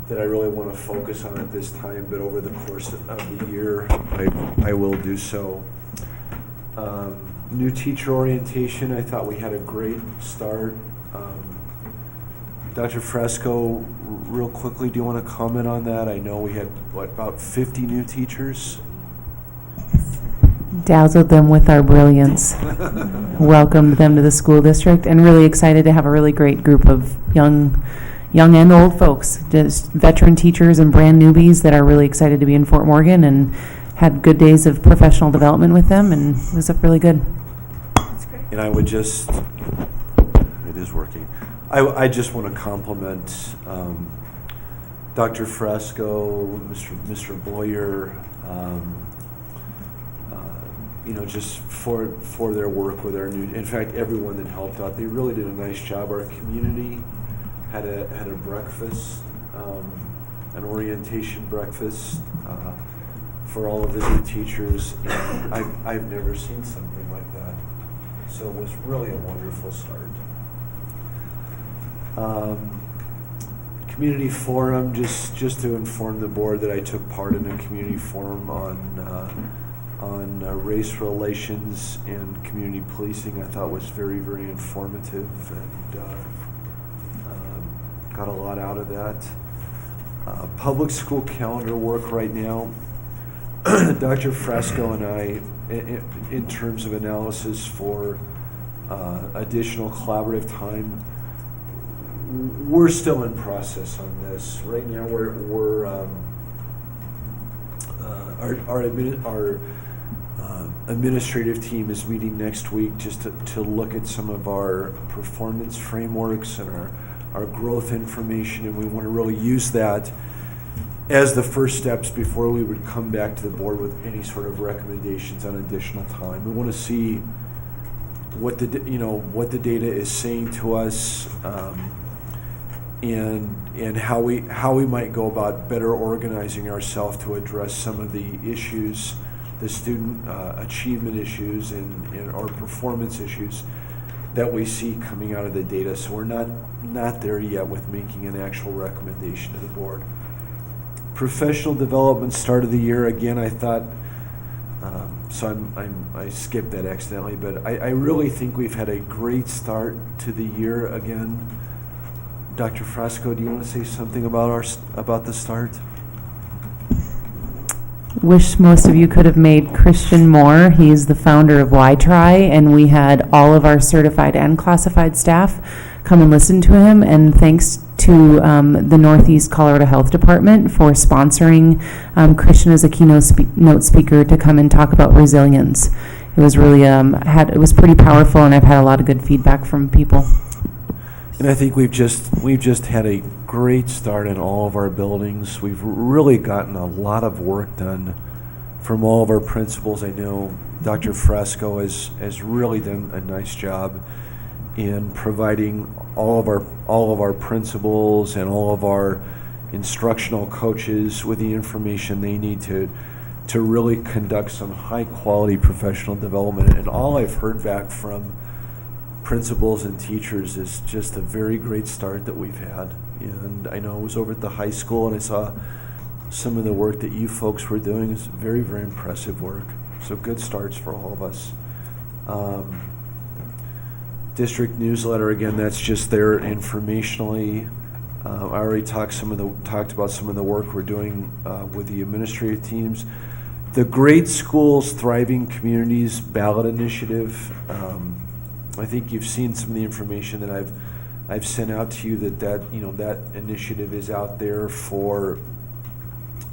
that I really want to focus on at this time, but over the course of the year, I will do so. New teacher orientation, I thought we had a great start. Dr. Fresco, real quickly, do you want to comment on that? I know we had, about 50 new teachers? Dazzled them with our brilliance, welcomed them to the school district, and really excited to have a really great group of young and old folks, just veteran teachers and brand newbies that are really excited to be in Fort Morgan, and had good days of professional development with them, and it was really good. That's great. And I would just, it is working. I just want to compliment Dr. Fresco, Mr. Boyer, just for their work with our new, in fact, everyone that helped out. They really did a nice job. Our community had a breakfast, an orientation breakfast for all of the new teachers, and I've never seen something like that. So it was really a wonderful start. Community forum, just to inform the board that I took part in a community forum on race relations and community policing. I thought was very, very informative, and got a lot out of that. Public school calendar work right now. Dr. Fresco and I, in terms of analysis for additional collaborative time, we're still in process on this. Right now, our administrative team is meeting next week just to look at some of our performance frameworks and our growth information, and we want to really use that as the first steps before we would come back to the board with any sort of recommendations on additional time. We want to see what the data is saying to us, and how we might go about better organizing ourselves to address some of the issues, the student achievement issues and our performance issues that we see coming out of the data. So we're not there yet with making an actual recommendation to the board. Professional development start of the year, again, I thought, I skipped that accidentally, but I really think we've had a great start to the year again. Dr. Fresco, do you want to say something about the start? Wish most of you could have made Christian Moore. He's the founder of Y-Try, and we had all of our certified and classified staff come and listen to him, and thanks to the Northeast Colorado Health Department for sponsoring Christian as a keynote speaker to come and talk about resilience. It was really it was pretty powerful, and I've had a lot of good feedback from people. And I think we've just had a great start in all of our buildings. We've really gotten a lot of work done from all of our principals. I know Dr. Fresco has really done a nice job in providing all of our principals and all of our instructional coaches with the information they need to really conduct some high quality professional development. And all I've heard back from principals and teachers is just a very great start that we've had. And I know I was over at the high school and I saw some of the work that you folks were doing. Is very, very impressive work. So good starts for all of us. District newsletter, again, that's just there informationally. I already talked about some of the work we're doing with the administrative teams. The Great Schools, Thriving Communities ballot initiative. I think you've seen some of the information that I've sent out to you that initiative is out there for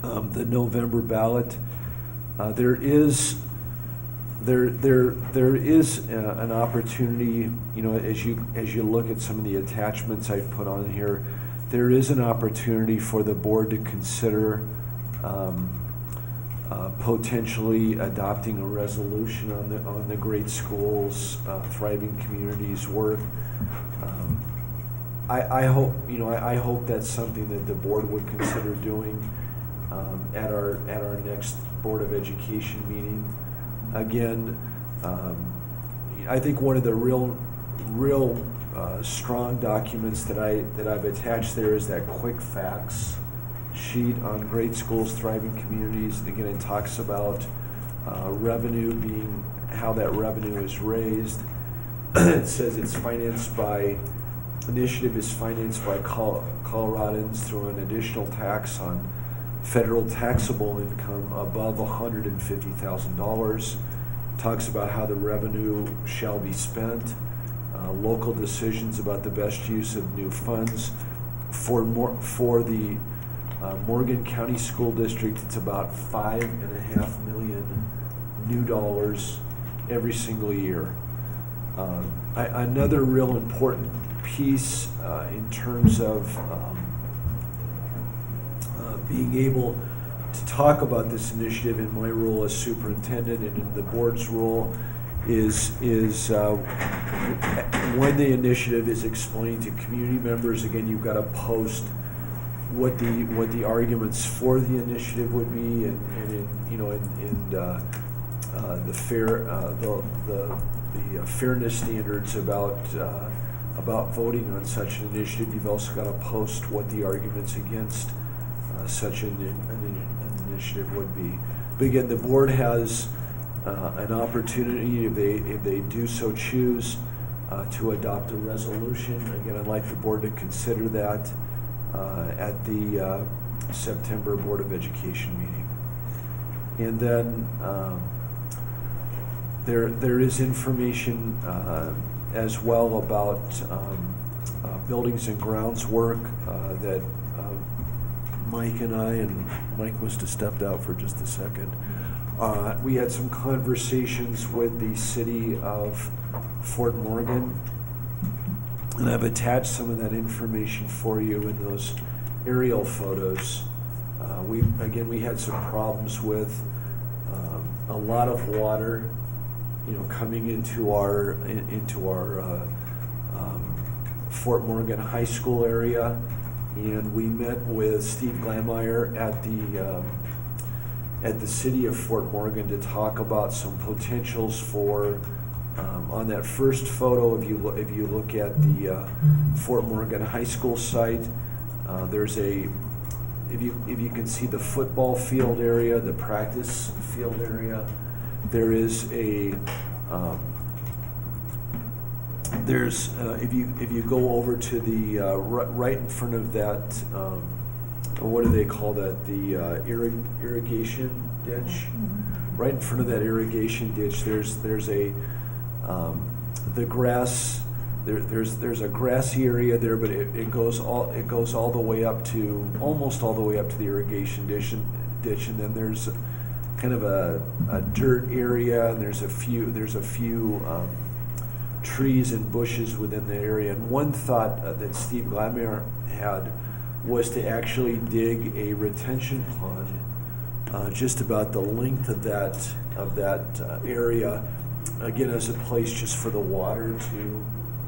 the November ballot. There is an opportunity, as you look at some of the attachments I've put on here, there is an opportunity for the board to consider potentially adopting a resolution on the Great Schools, Thriving Communities work. I hope that's something that the board would consider doing at our next Board of Education meeting. Again, I think one of the real strong documents that I've attached there is that quick facts sheet on great schools, thriving communities. And again, it talks about revenue being, how that revenue is raised. It says it's financed by, initiative is financed by Coloradans through an additional tax on federal taxable income above $150,000. Talks about how the revenue shall be spent, local decisions about the best use of new funds. For the Morgan County School District, it's about $5.5 million new dollars every single year. Another real important piece in terms of being able to talk about this initiative in my role as superintendent and in the board's role is when the initiative is explained to community members. Again, you've got to post what the arguments for the initiative would be, and the fairness standards about voting on such an initiative. You've also got to post what the arguments against such an initiative would be. But again, the board has an opportunity, if they do so choose, to adopt a resolution. Again, I'd like the board to consider that at the September Board of Education meeting. And then there is information as well about buildings and grounds work that Mike and I, and Mike must have stepped out for just a second. We had some conversations with the city of Fort Morgan, and I've attached some of that information for you in those aerial photos. We had some problems with a lot of water, coming into our Fort Morgan High School area. And we met with Steve Glanmeyer at the city of Fort Morgan to talk about some potentials for, on that first photo, if you look at the Fort Morgan High School site, there's if you can see the football field area, the practice field area, there is if you go over to the right in front of that, what do they call that? The irrigation ditch. Right in front of that irrigation ditch, there's a the grass. There's a grassy area there, but it goes all the way up to almost all the way up to the irrigation ditch, and then there's kind of a dirt area, and there's a few trees and bushes within the area. And one thought that Steve Glanmeyer had was to actually dig a retention pond just about the length of that area, again, as a place just for the water to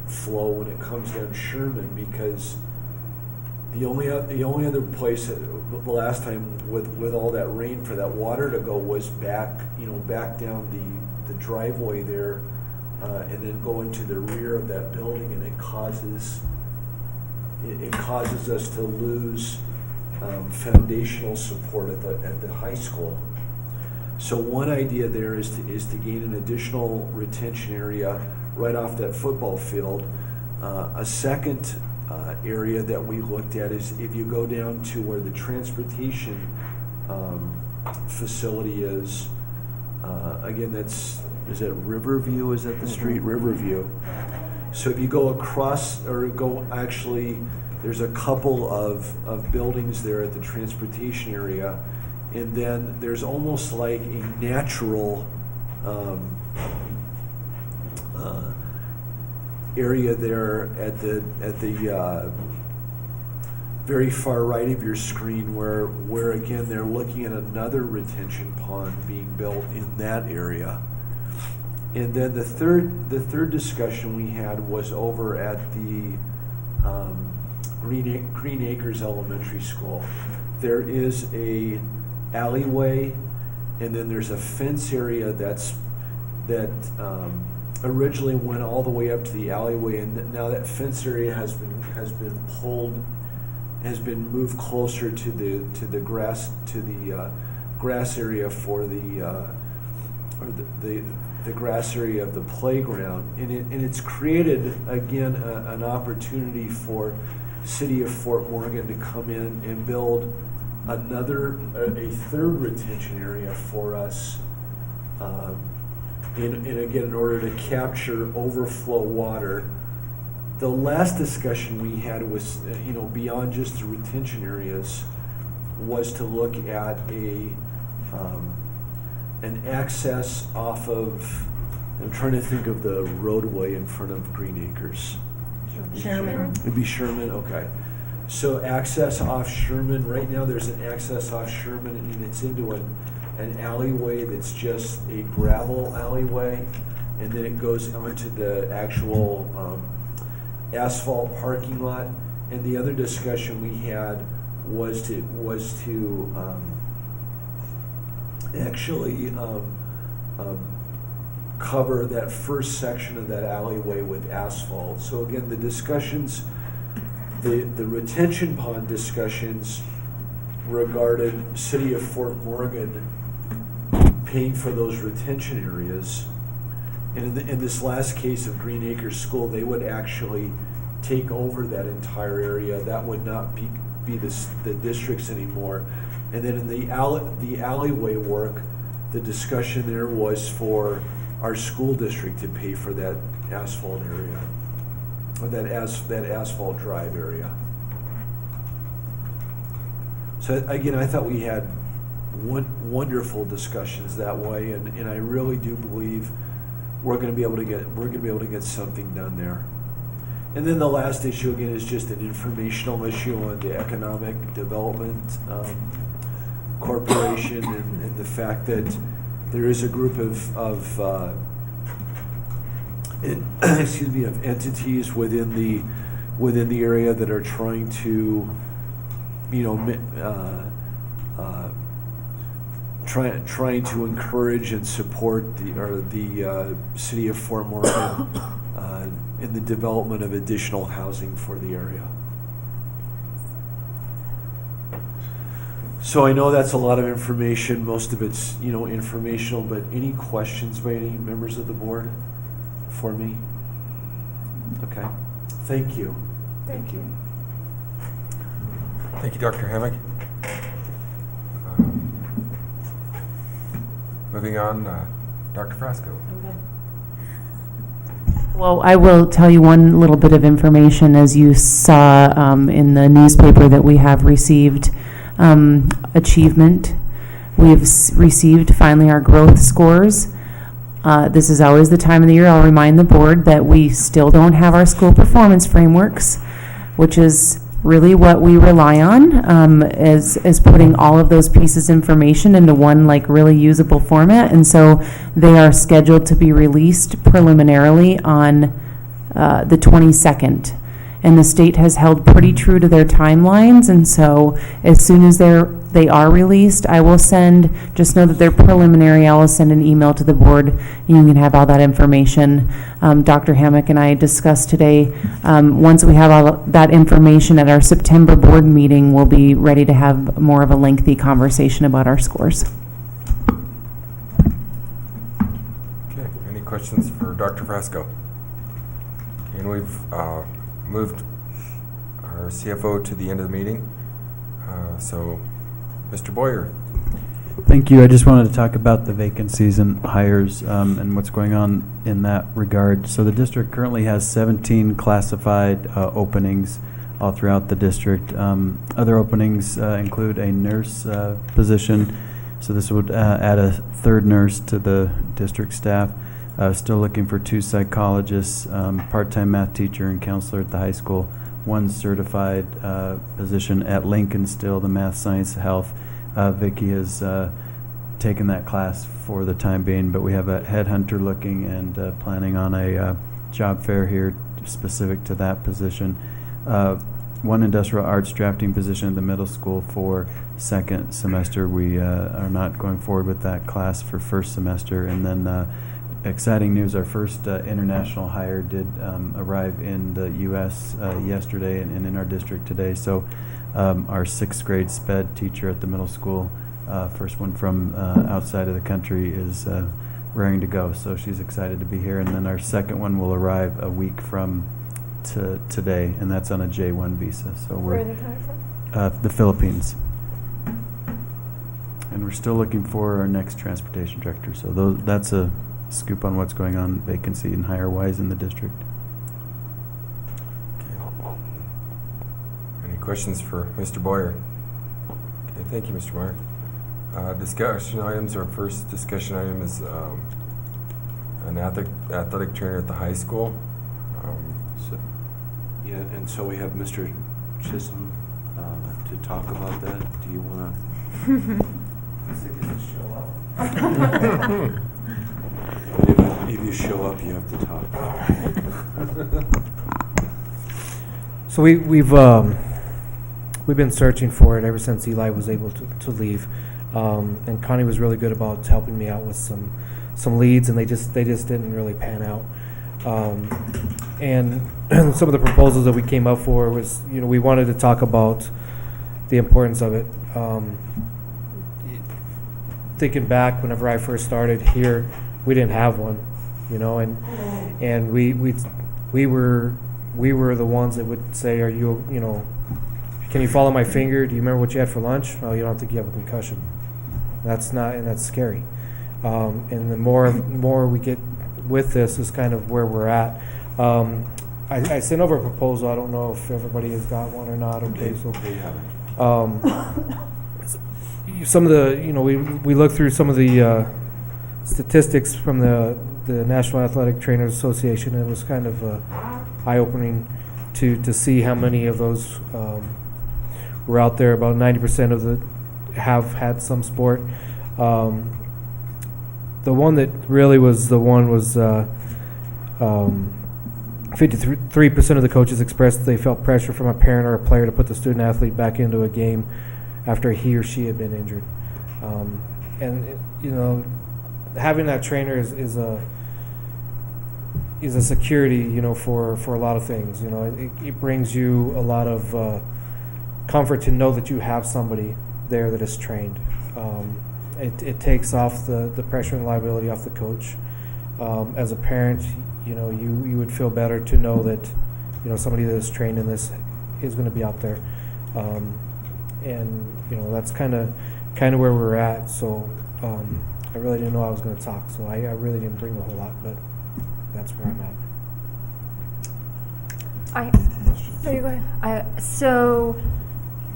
flow when it comes down Sherman, because the only other place the last time with all that rain for that water to go was back down the driveway there, and then go into the rear of that building, and it causes us to lose foundational support at the high school. So one idea there is to gain an additional retention area right off that football field. A second area that we looked at is if you go down to where the transportation facility is. Again, is that Riverview? Is that the street? Riverview. So if you go across, there's a couple of buildings there at the transportation area, and then there's almost like a natural area there at the very far right of your screen, where again they're looking at another retention pond being built in that area. And then the third discussion we had was over at the Green Acres Elementary School. There is a alleyway, and then there's a fence area that originally went all the way up to the alleyway, and now that fence area has been pulled has been moved closer to the grass area for the grass area of the playground, and it's created again an opportunity for City of Fort Morgan to come in and build a third retention area for us, in order to capture overflow water. The last discussion we had was, beyond just the retention areas, was to look at an access off of, I'm trying to think of the roadway in front of Green Acres. Sherman. It'd be Sherman, okay. So access off Sherman, right now there's an access off Sherman, and it's into an alleyway that's just a gravel alleyway, and then it goes onto the actual asphalt parking lot. And the other discussion we had was to actually cover that first section of that alleyway with asphalt. So again, the discussions, the retention pond discussions regarded City of Fort Morgan paying for those retention areas. And in this last case of Green Acres School, they would actually take over that entire area. That would not be the district's anymore. And then in the alleyway work, the discussion there was for our school district to pay for that asphalt area, or that asphalt drive area. So again, I thought we had wonderful discussions that way, and I really do believe we're going to be able to get something done there. And then the last issue again is just an informational issue on the Economic Development Corporation, and the fact that there is a group of entities within the area that are trying to, trying to encourage and support the City of Fort Morgan in the development of additional housing for the area. So I know that's a lot of information. Most of it's, informational, but any questions by any members of the board for me? Okay. Thank you. Thank you. Thank you, Dr. Hammack. Moving on, Dr. Frasco. Well, I will tell you one little bit of information. As you saw in the newspaper, that we have received achievement. We have received finally our growth scores. This is always the time of the year I'll remind the board that we still don't have our school performance frameworks, which is really what we rely on, is putting all of those pieces of information into one really usable format. And so they are scheduled to be released preliminarily on the 22nd. And the state has held pretty true to their timelines, and so as soon as they are released, I will just know that they're preliminary. I will send an email to the board. You can have all that information. Dr. Hammack and I discussed today, once we have all that information at our September board meeting, we'll be ready to have more of a lengthy conversation about our scores. Okay, any questions for Dr. Frasco? And we've moved our CFO to the end of the meeting. So, Mr. Boyer. Thank you. I just wanted to talk about the vacancies and hires and what's going on in that regard. So the district currently has 17 classified openings all throughout the district. Other openings include a nurse position. So this would add a third nurse to the district staff. Still looking for 2 psychologists, part-time math teacher and counselor at the high school, 1 certified position at Lincoln still, the math, science, health. Vicki has taken that class for the time being, but we have a headhunter looking and planning on a job fair here specific to that position. 1 industrial arts drafting position at the middle school for second semester. We are not going forward with that class for first semester. And then exciting news, our first international hire did arrive in the U.S. Yesterday and in our district today. So our sixth grade sped teacher at the middle school, first one from outside of the country, is raring to go. So she's excited to be here. And then our second one will arrive a week from today, and that's on a J1 visa. So Where are we're they coming from? the Philippines. And we're still looking for our next transportation director. So that's a scoop on what's going on, vacancy and hire-wise in the district. Any questions for Mr. Boyer? Okay, thank you, Mr. Boyer. Discussion items. Our first discussion item is an athletic trainer at the high school. So, yeah, and so we have Mr. Chisholm to talk about that. Do you want to? If you show up, you have to talk. So we've been searching for it ever since Eli was able to leave, and Connie was really good about helping me out with some leads, and they just didn't really pan out. And some of the proposals that we came up for was, we wanted to talk about the importance of it. Thinking back, whenever I first started here, we didn't have one, and we were the ones that would say, "Are you, can you follow my finger? Do you remember what you had for lunch? Oh, you don't think you have a concussion." That's scary. And the more we get with this is kind of where we're at. I sent over a proposal. I don't know if everybody has got one or not. Okay, so They haven't. some of the, we looked through some of the statistics from the National Athletic Trainers Association. It was kind of eye-opening to see how many of those were out there. About 90% of the have had some sport. The one that really was 53% of the coaches expressed they felt pressure from a parent or a player to put the student athlete back into a game after he or she had been injured. Having that trainer is a security, for a lot of things. It brings you a lot of comfort to know that you have somebody there that is trained. It takes off the pressure and liability off the coach. As a parent, you would feel better to know that, somebody that is trained in this is going to be out there. That's kind of where we're at. So I really didn't know I was going to talk, so I really didn't bring a whole lot, but that's where I'm at. No, you go ahead. So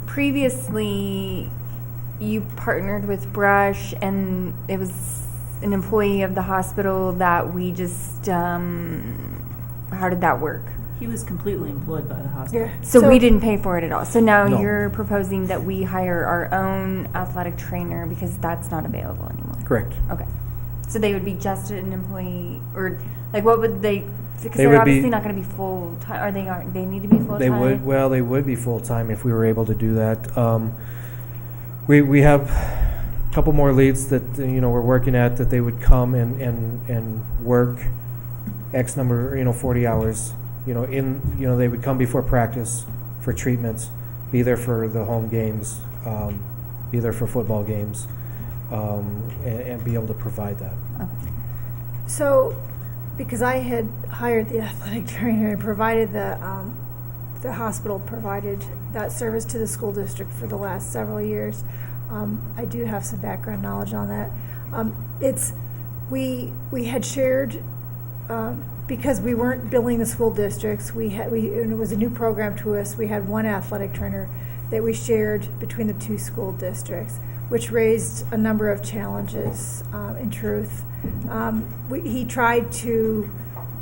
previously you partnered with Brush, and it was an employee of the hospital that we just, how did that work? He was completely employed by the hospital. Yeah. So we didn't pay for it at all. So now No. you're proposing that we hire our own athletic trainer because that's not available anymore. Correct. Okay. So they would be just an employee, or like what would they? Because They they're would obviously be- not going to be full time. Are they? Aren't they need to be full time? They would be full-time if we were able to do that. We have a couple more leads that, we're working at, that they would come and work X number, 40 hours, they would come before practice for treatments, be there for the home games, be there for football games, and be able to provide that. So, because I had hired the athletic trainer and provided the hospital provided that service to the school district for the last several years, I do have some background knowledge on that. We had shared, because we weren't billing the school districts, and it was a new program to us, we had one athletic trainer that we shared between the two school districts, which raised a number of challenges, in truth. He tried to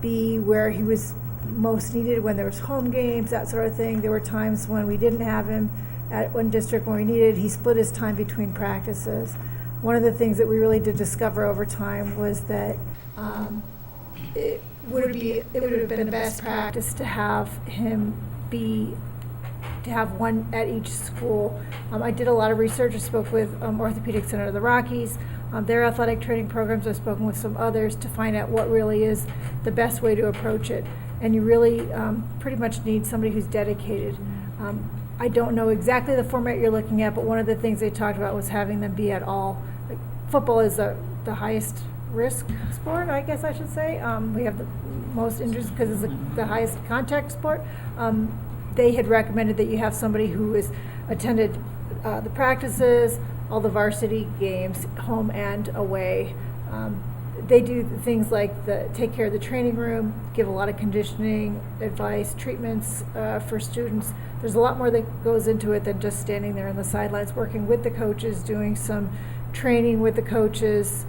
be where he was most needed when there was home games, that sort of thing. There were times when we didn't have him at one district when we needed. He split his time between practices. One of the things that we really did discover over time was that it would have been the best practice to have him to have one at each school. I did a lot of research. I spoke with Orthopedic Center of the Rockies, their athletic training programs. I've spoken with some others to find out what really is the best way to approach it. And you really pretty much need somebody who's dedicated. I don't know exactly the format you're looking at, but one of the things they talked about was having them be at all. Like, football is the highest risk sport, I guess I should say. We have the most interest because it's the highest contact sport. They had recommended that you have somebody who has attended the practices, all the varsity games, home and away. They do things like take care of the training room, give a lot of conditioning advice, treatments for students. There's a lot more that goes into it than just standing there on the sidelines, working with the coaches, doing some training with the coaches,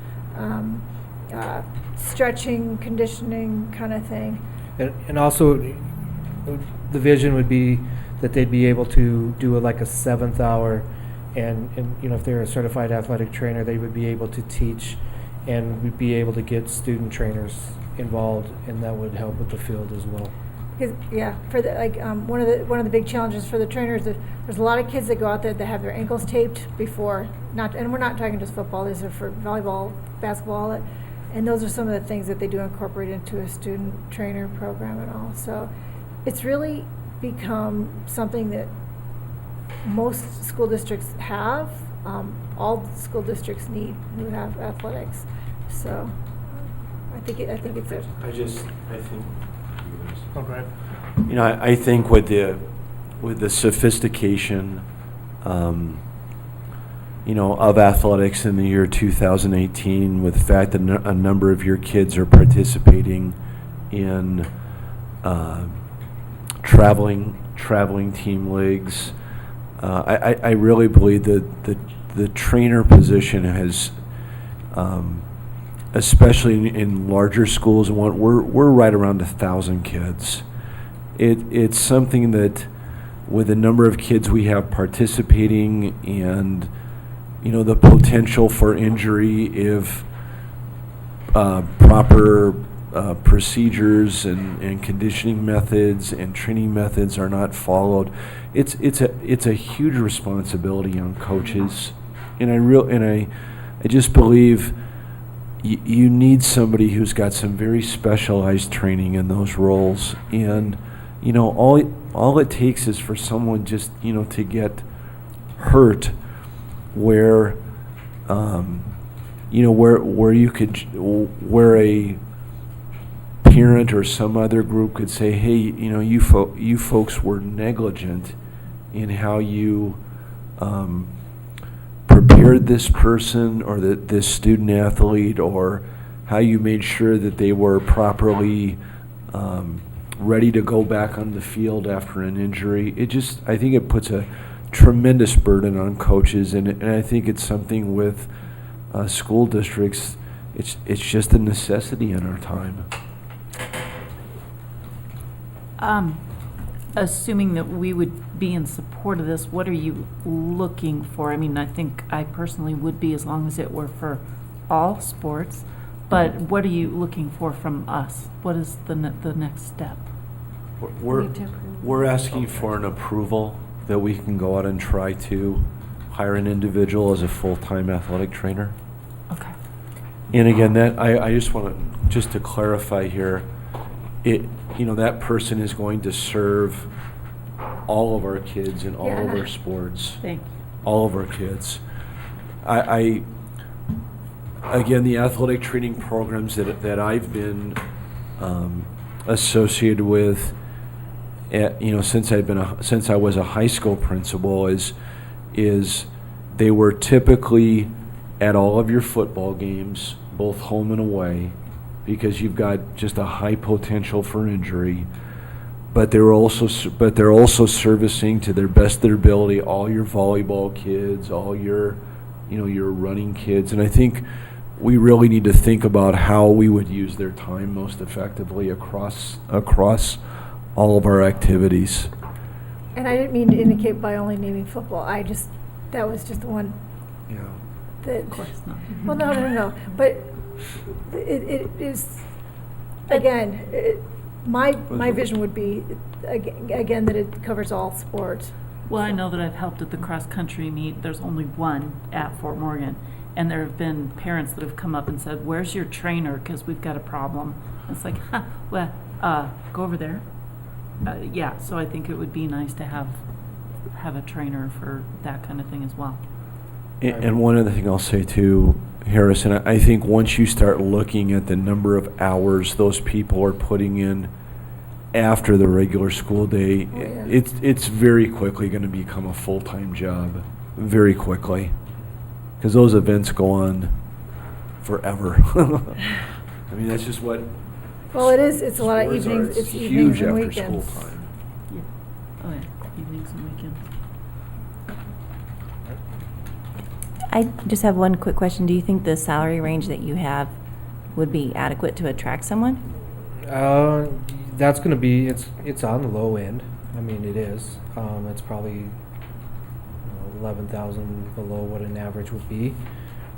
stretching, conditioning kind of thing. And also, the vision would be that they'd be able to do like a 7th hour, and if they're a certified athletic trainer, they would be able to teach, and we'd be able to get student trainers involved, and that would help with the field as well. Because, for the, one of the big challenges for the trainers is there's a lot of kids that go out there that have their ankles taped before, and we're not talking just football, these are for volleyball, basketball, and those are some of the things that they do incorporate into a student trainer program and all. So it's really become something that most school districts have. All school districts need who have athletics. So I think it's a. I think. Okay. I think with the sophistication, of athletics in the year 2018, with the fact that a number of your kids are participating in traveling team leagues, I really believe that the trainer position has, especially in larger schools, and we're right around 1,000 kids. It's something that, with the number of kids we have participating, and the potential for injury if proper procedures and conditioning methods and training methods are not followed, it's a huge responsibility on coaches, and I just believe you need somebody who's got some very specialized training in those roles, and all it takes is for someone just to get hurt where where a parent or some other group could say, hey, you folks were negligent in how you prepared this person or this student athlete, or how you made sure that they were properly ready to go back on the field after an injury. I think it puts a tremendous burden on coaches, and I think it's something with school districts. It's just a necessity in our time. Assuming that we would be in support of this, what are you looking for? I mean, I think I personally would be, as long as it were for all sports, but what are you looking for from us? What is the next step? We're asking for an approval that we can go out and try to hire an individual as a full-time athletic trainer. Okay. And again, that I just want to clarify here, that person is going to serve all of our kids in all of our sports. Thank you. All of our kids. Again, the athletic training programs that I've been associated with, since I was a high school principal, is they were typically at all of your football games, both home and away, because you've got just a high potential for injury. But they're also servicing to their best of their ability all your volleyball kids, all your your running kids, and I think we really need to think about how we would use their time most effectively across all of our activities. And I didn't mean to indicate by only naming football. That was just the one. Yeah. That, Of course not. well, no. But it is, again, my vision would be, again, that it covers all sports. Well, I know that I've helped at the cross-country meet. There's only one at Fort Morgan. And there have been parents that have come up and said, where's your trainer? Because we've got a problem. And it's like, go over there. So I think it would be nice to have have a trainer for that kind of thing as well. And one other thing I'll say too, Harrison, I think once you start looking at the number of hours those people are putting in after the regular school day, Oh, yeah. it's very quickly going to become a full-time job, very quickly, because those events go on forever. I mean, that's just what. Well, it is, it's a lot of sports are. evenings, it's huge evenings and after weekends. school time. Oh, yeah, evenings and weekends. I just have one quick question. Do you think the salary range that you have would be adequate to attract someone? That's gonna be, it's on the low end. I mean, it is. It's probably 11,000 below what an average would be.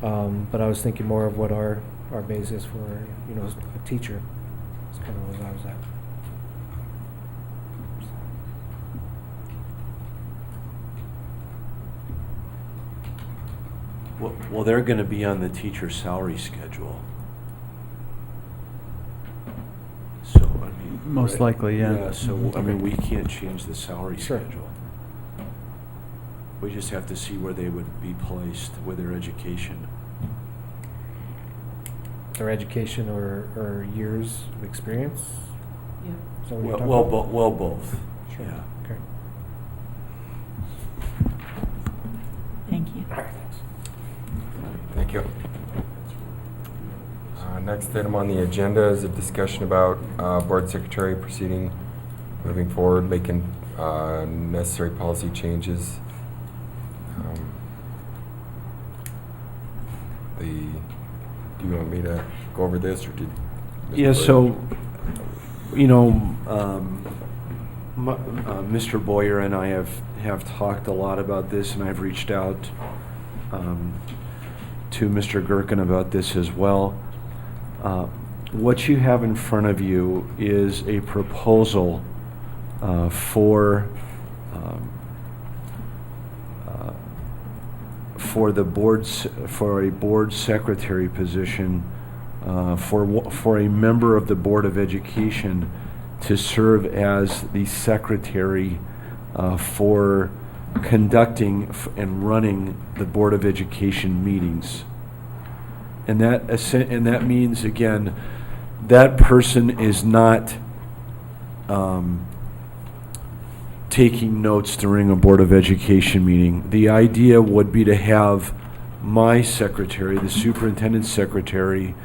But I was thinking more of what our base is for, a teacher. That's kind of where I was at. Well, they're going to be on the teacher salary schedule. So, I mean. Most likely, yeah. Yeah, so, I mean, we can't change the salary Sure. schedule. We just have to see where they would be placed with their education. Their education or years of experience? Yeah. Is that what you're talking about? Well, both. Sure. Yeah. Okay. Thank you. All right, thanks. Thank you. Next item on the agenda is a discussion about board secretary proceeding, moving forward, making necessary policy changes. Do you want me to go over this, or did? Mr. Yeah, Boyer? so, Mr. Boyer and I have talked a lot about this, and I've reached out to Mr. Gherkin about this as well. What you have in front of you is a proposal for a board secretary position for a member of the Board of Education to serve as the secretary for conducting and running the Board of Education meetings. And that means, again, that person is not taking notes during a Board of Education meeting. The idea would be to have my secretary, the superintendent's secretary,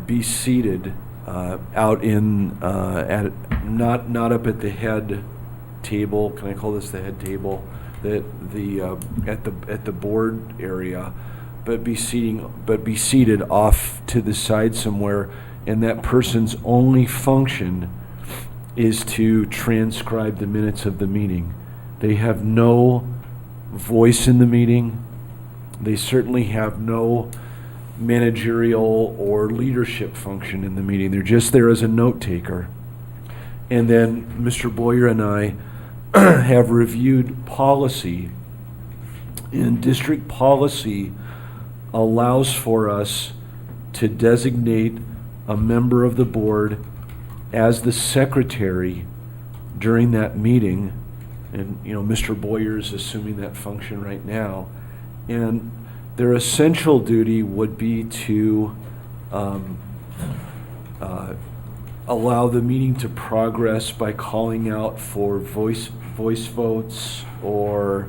be seated out in not up at the head table. Can I call this the head table? At the board area, but be seated off to the side somewhere, and that person's only function is to transcribe the minutes of the meeting. They have no voice in the meeting. They certainly have no managerial or leadership function in the meeting. They're just there as a note taker. And then Mr. Boyer and I have reviewed policy, and district policy allows for us to designate a member of the board as the secretary during that meeting. And, Mr. Boyer is assuming that function right now. And their essential duty would be to allow the meeting to progress by calling out for voice votes or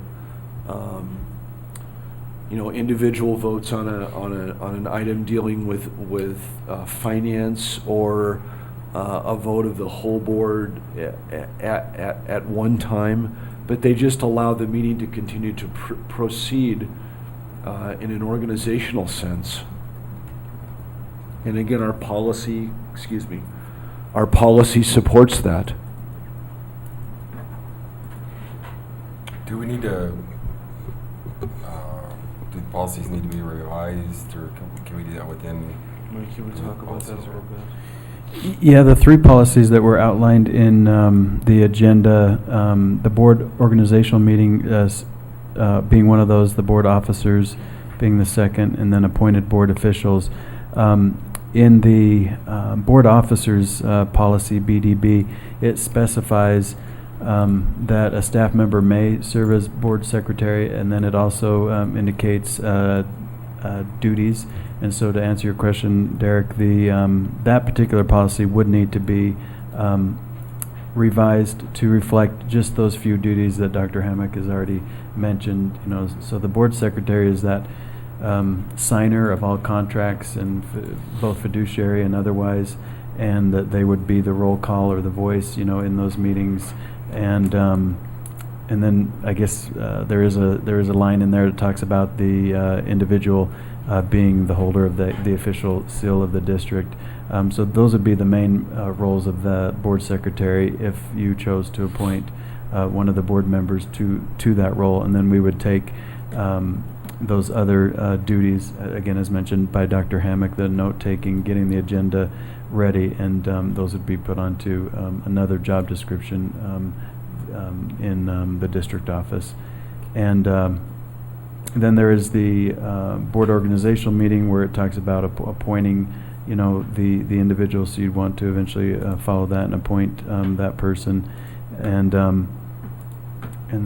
individual votes on an item dealing with finance, or a vote of the whole board at one time. But they just allow the meeting to continue to proceed in an organizational sense. And again, our policy supports that. Do we need to, do policies need to be revised, or can we do that within? Mike, you want to talk about that a little bit? Yeah, the three policies that were outlined in the agenda, the board organizational meeting as being one of those, the board officers being the second, and then appointed board officials. In the board officers policy, BDB, it specifies that a staff member may serve as board secretary, and then it also indicates duties. And so to answer your question, Derek, that particular policy would need to be revised to reflect just those few duties that Dr. Hammock has already mentioned. So the board secretary is that signer of all contracts, and both fiduciary and otherwise, and that they would be the roll call or the voice, in those meetings. And then I guess there is a line in there that talks about the individual being the holder of the official seal of the district. So those would be the main roles of the board secretary if you chose to appoint one of the board members to that role. And then we would take those other duties, again, as mentioned by Dr. Hammock, the note-taking, getting the agenda ready, and those would be put onto another job description in the district office. And then there is the board organizational meeting where it talks about appointing, the individual, so you'd want to eventually follow that and appoint that person. And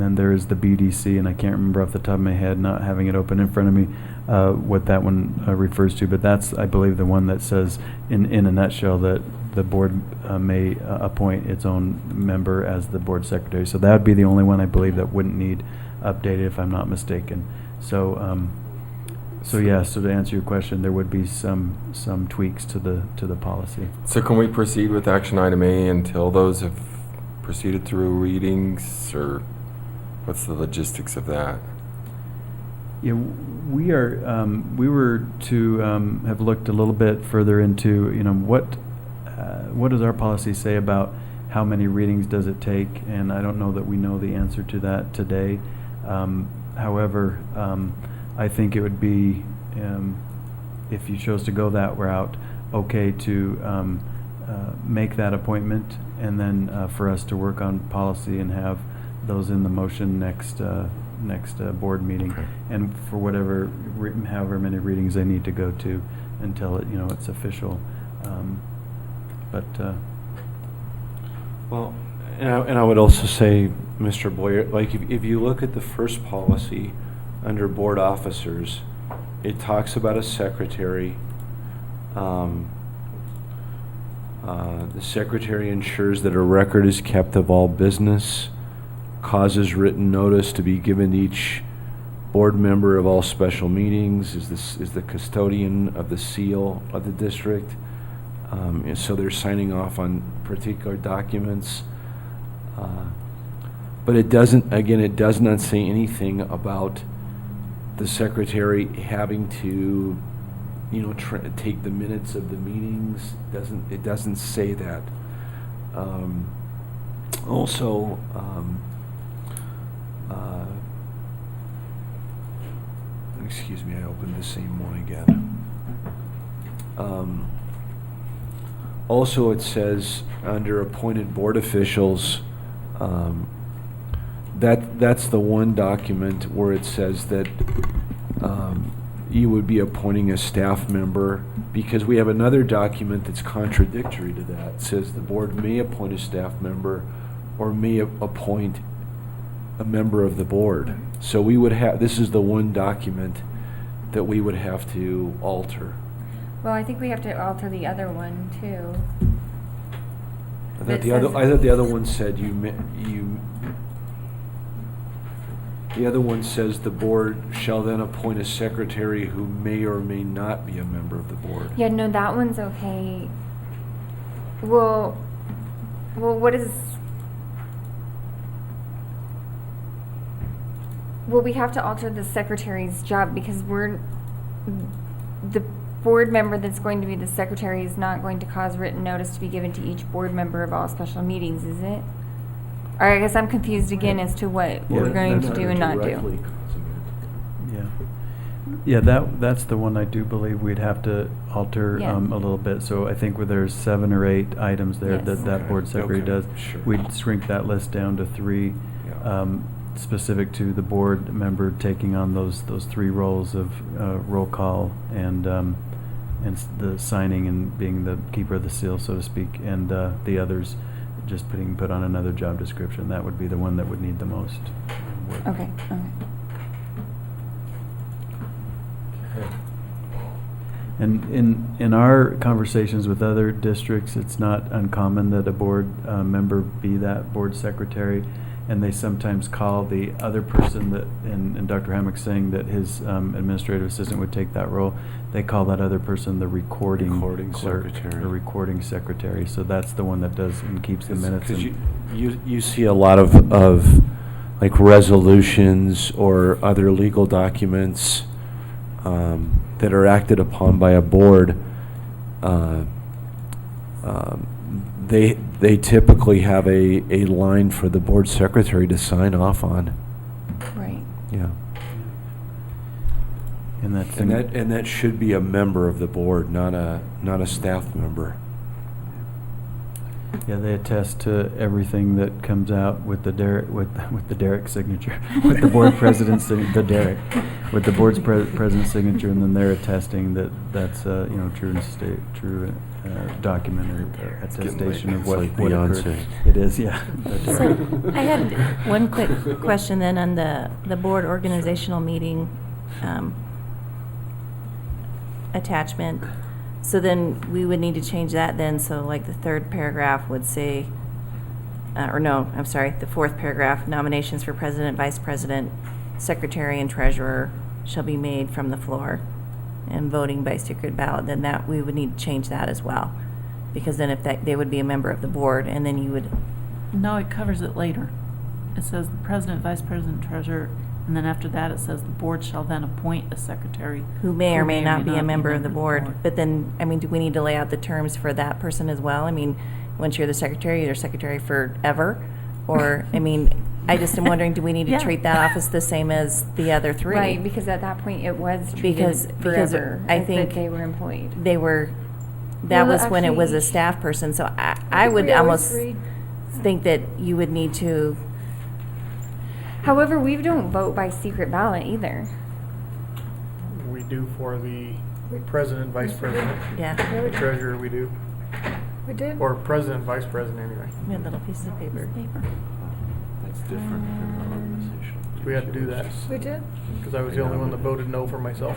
then there is the BDC, and I can't remember off the top of my head, not having it open in front of me, what that one refers to. But that's, I believe, the one that says, in a nutshell, that the board may appoint its own member as the board secretary. So that would be the only one, I believe, that wouldn't need updated, if I'm not mistaken. So to answer your question, there would be some tweaks to the policy. So can we proceed with action item A until those have proceeded through readings, or what's the logistics of that? Yeah, we were to have looked a little bit further into, what does our policy say about how many readings does it take? And I don't know that we know the answer to that today. However, I think it would be, if you chose to go that route, okay to make that appointment, and then for us to work on policy and have those in the motion next board meeting, Okay. and for however many readings they need to go to until it's official. Well, and I would also say, Mr. Boyer, like if you look at the first policy under board officers, it talks about a secretary. The secretary ensures that a record is kept of all business, causes written notice to be given to each board member of all special meetings, is the custodian of the seal of the district. And so they're signing off on particular documents. But it does not say anything about the secretary having to, take the minutes of the meetings. It doesn't say that. Also, excuse me, I opened the same one again. Also, it says under appointed board officials, that's the one document where it says that you would be appointing a staff member, because we have another document that's contradictory to that. It says the board may appoint a staff member or may appoint a member of the board. So we would have, this is the one document that we would have to alter. Well, I think we have to alter the other one too. I That thought the other one said the other one says the board shall then appoint a secretary who may or may not be a member of the board. Yeah, no, that one's okay. Well, what is... Well, we have to alter the secretary's job because the board member that's going to be the secretary is not going to cause written notice to be given to each board member of all special meetings, is it? Or I guess I'm confused again as to what we're going to do and not do. Yeah, that's the one I do believe we'd have to alter Yeah. a little bit. So I think where there's 7 or 8 items there Yes. that board secretary Okay, does, sure. we'd shrink that list down to 3, Yeah. specific to the board member taking on those 3 roles of roll call and the signing and being the keeper of the seal, so to speak, and the others just being put on another job description. That would be the one that would need the most work. Okay, okay. Okay. And in our conversations with other districts, it's not uncommon that a board member be that board secretary, and they sometimes call the other person that, and Dr. Hammock's saying that his administrative assistant would take that role, they call that other person the recording clerk, secretary. or recording secretary. So that's the one that does and keeps the minutes. Because and- you see a lot of like resolutions or other legal documents that are acted upon by a board. They typically have a line for the board secretary to sign off on. Right. Yeah. And that's And that should be a member of the board, not a staff member. yeah, they attest to everything that comes out with the Derek with the Derek signature, with the board president's the Derek, with the board's president's signature, and then they're attesting that that's true document or getting attestation late. of what It's like occurred. Beyonce. It is, yeah. So I had one quick question then on the board organizational meeting attachment. So then we would need to change that then, so like the third paragraph would say, the fourth paragraph, nominations for president, vice president, secretary, and treasurer shall be made from the floor and voting by secret ballot, then that, we would need to change that as well. Because then if they would be a member of the board, and then you would, No, it covers it later. It says the president, vice president, treasurer, and then after that it says the board shall then appoint a secretary. who may or may not be a member of the board. But then, I mean, do we need to lay out the terms for that person as well? I mean, once you're the secretary, you're secretary forever? Or, I mean, I just am wondering, do we need to Yeah. treat that office the same as the other three? Right, because at that point, it was treated Because forever. I as think that they were employed. They were, that Well, was when it was a actually- staff person, so I think would we always almost read- think that you would need to, However, we don't vote by secret ballot either. We do for the president, vice president, yeah, the treasurer we do, We did? or president, vice president anyway. we had little pieces of paper. That's different in our organization. We had to do that, We did? because I was the only one that voted no for myself.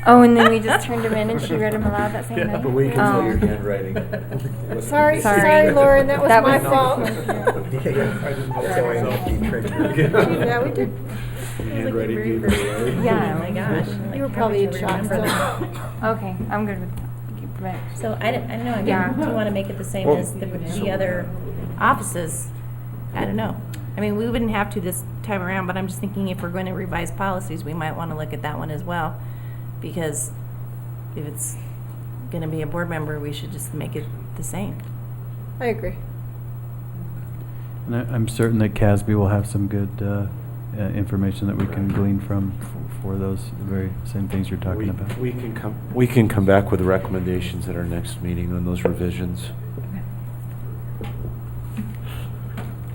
Oh, and then we just turned them in and she read them aloud that same Yeah, night? but we can Oh. tell your handwriting. Sorry, Sorry. sorry, Lauren, that was That my was- fault. I didn't vote for myself. Yeah, we did. Handwriting gave it away. Yeah. Oh my gosh. You were probably in shock still. Okay, I'm good with that. Keep it. So I don't know, Yeah. again, do you want to make it the same Well- as the other offices? I don't know. I mean, we wouldn't have to this time around, but I'm just thinking if we're going to revise policies, we might want to look at that one as well. Because if it's going to be a board member, we should just make it the same. I agree. And I'm certain that CASB will have some good information that we can glean from for those very same things you're talking about. We can come back with recommendations at our next meeting on those revisions.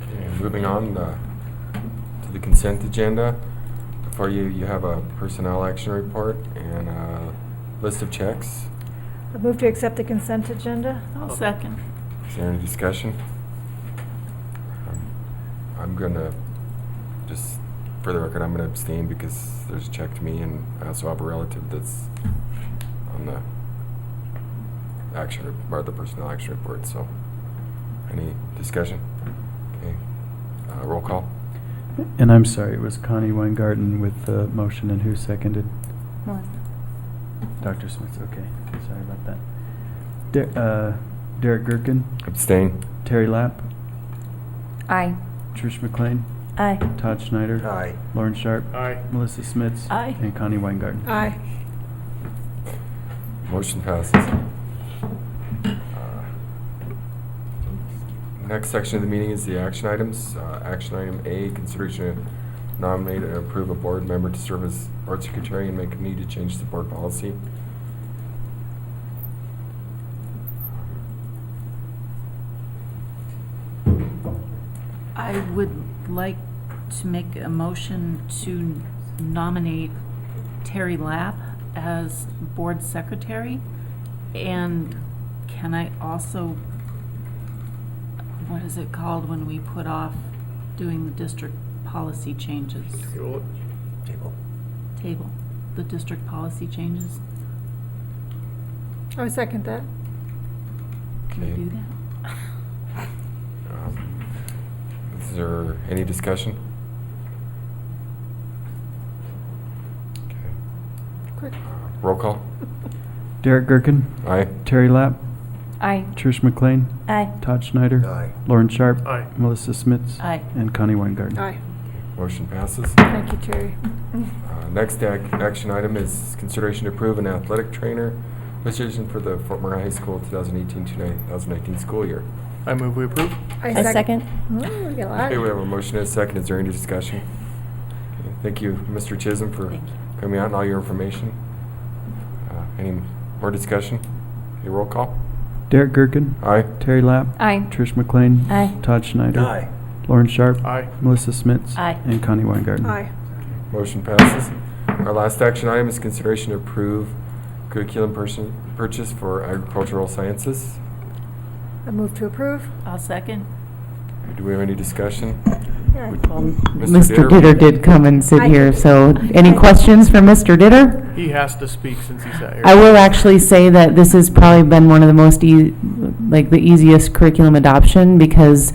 Okay, moving on to the consent agenda. Before you have a personnel action report and a list of checks. I move to accept the consent agenda. I'll second. Is there any discussion? I'm gonna, just for the record, I'm gonna abstain because there's a check to me and I also have a relative that's on the or the personnel action report, so any discussion? Okay, roll call. And I'm sorry, it was Connie Weingarten with the motion, and who seconded? Melissa. Dr. Smith, okay, sorry about that. Derek Gherkin, Abstain. Terry Lapp, Aye. Trish McLean, Aye. Todd Schneider. Aye. Lauren Sharp. Aye. Melissa Smits. Aye. And Connie Weingarten. Aye. Motion passes. Next section of the meeting is the action items. Action item A, consideration to nominate and approve a board member to serve as board secretary and make a need to change the board policy. I would like to make a motion to nominate Terry Lapp as board secretary. And can I also what is it called when we put off doing the district policy changes? Table, the district policy changes. I would second that. Can we Okay. do that? Is there any discussion? Okay. Quick. Roll call? Derek Gerken, Aye. Terry Lapp, Aye. Trish McLean, Aye. Todd Schneider, Aye. Lauren Sharp, Aye. Melissa Smits, Aye. and Connie Weingarten. Aye. Motion passes. Thank you, Terry. Next action item is consideration to approve an athletic trainer position for the Fort Murray High School 2018-2019 school year. I move we approve. I second. Ooh, we got a lot. Okay, we have a motion and a second. Is there any discussion? Okay, thank you, Mr. Chisholm, for Thank you. coming out and all your information. Any more discussion? Okay, roll call? Derek Gerken, Aye. Terry Lapp, Aye. Trish McLean, Aye. Todd Schneider, Lauren Sharp, Aye. Melissa Smits, Aye. and Connie Weingarten. Aye. Motion passes. Our last action item is consideration to approve curriculum purchase for agricultural sciences. I move to approve. I'll second. Do we have any discussion? Yeah. Mr. Ditter did come and sit I here, did. so any questions for Mr. Ditter? He has to speak since he's out here. I will actually say that this has probably been one of the most like the easiest curriculum adoption because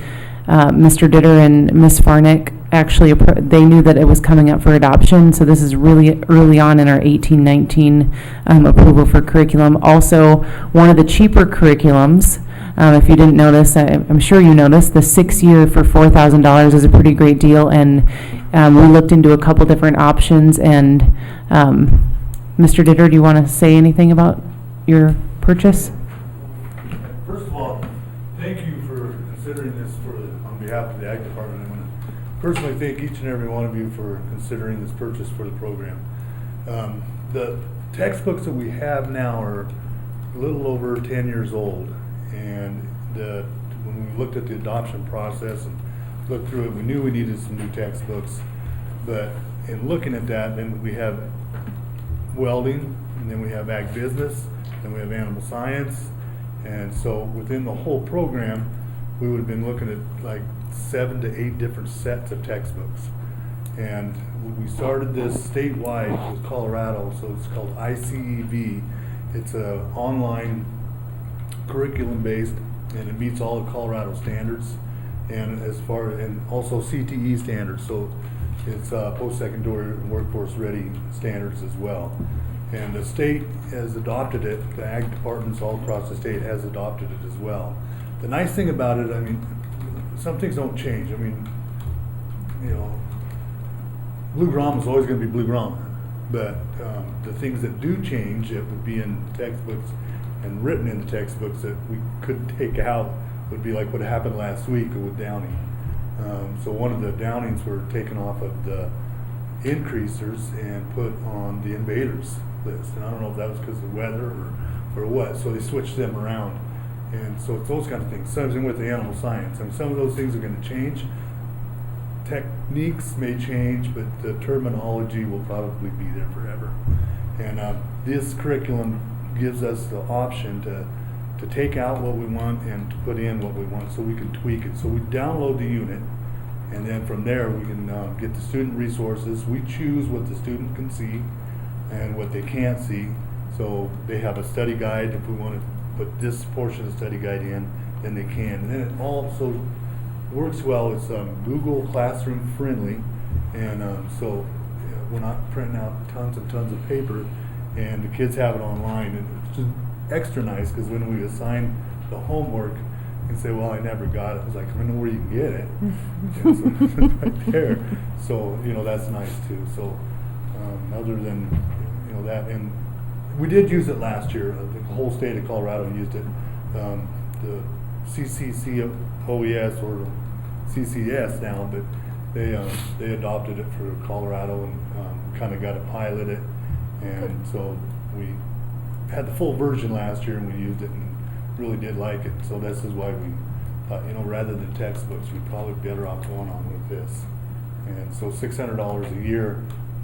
Mr. Ditter and Ms. Farnick actually they knew that it was coming up for adoption, so this is really early on in our 18-19 approval for curriculum. Also, one of the cheaper curriculums. If you didn't notice, I'm sure you noticed, the 6-year for $4,000 is a pretty great deal, and we looked into a couple different options, and Mr. Ditter, do you want to say anything about your purchase? First of all, thank you for considering this on behalf of the Ag Department. I want to personally thank each and every one of you for considering this purchase for the program. The textbooks that we have now are a little over 10 years old, and when we looked at the adoption process and looked through it, we knew we needed some new textbooks. But in looking at that, then we have welding, and then we have ag business, and we have animal science. And so within the whole program, we would have been looking at like 7 to 8 different sets of textbooks. And we started this statewide with Colorado, so it's called ICEV. It's a online curriculum based, and it meets all of Colorado standards, and also CTE standards. So it's post-secondary workforce ready standards as well. And the state has adopted it. The ag departments all across the state has adopted it as well. The nice thing about it, I mean, some things don't change. I mean, you know, Blue Grom is always going to be Blue Grom, but the things that do change that would be in textbooks and written in the textbooks that we could take out would be like what happened last week with Downing. So one of the Downings were taken off of the increasers and put on the invaders list. And I don't know if that was because of the weather or what. So they switched them around. And so it's those kind of things. Same thing with the animal science. I mean, some of those things are going to change. Techniques may change, but the terminology will probably be there forever. And this curriculum gives us the option to take out what we want and to put in what we want, so we can tweak it. So we download the unit, and then from there we can get the student resources. We choose what the student can see and what they can't see. So they have a study guide. If we want to put this portion of the study guide in, then they can. And then it also works well. It's Google Classroom friendly, and so we're not printing out tons and tons of paper, and the kids have it online. And it's just extra nice because when we assign the homework and say, well, I never got it, I was like, I know where you can get it. And so it's right there. So, you know, that's nice too. So other than, you know, that, and we did use it last year. The whole state of Colorado used it. The CCCOES or CCS now, but they adopted it for Colorado and kind of got to pilot it. And so we had the full version last year and we used it and really did like it. So this is why we thought, you know, rather than textbooks, we'd probably be better off going on with this. And so $600 a year,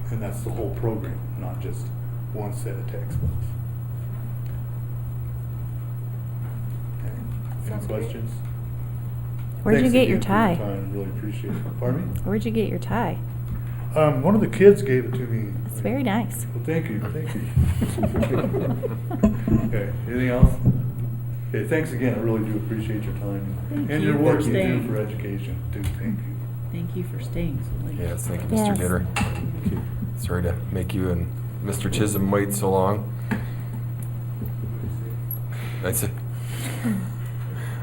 and that's the whole program, not just one set of textbooks. Okay. Any Sounds great. questions? Where'd you thanks get your again for tie? time. Really appreciate it. Pardon me? Where'd you get your tie? One of the kids gave it to me. It's very nice. Well, thank you, thank you. Okay, anything else? Okay, thanks again, I really do appreciate your time. Thank And you your for work you do staying. for education, too, thank you. Thank you for staying so late. Yes, thank you, Yes. Mr. Gitter. Sorry to make you and Mr. Chisholm wait so long.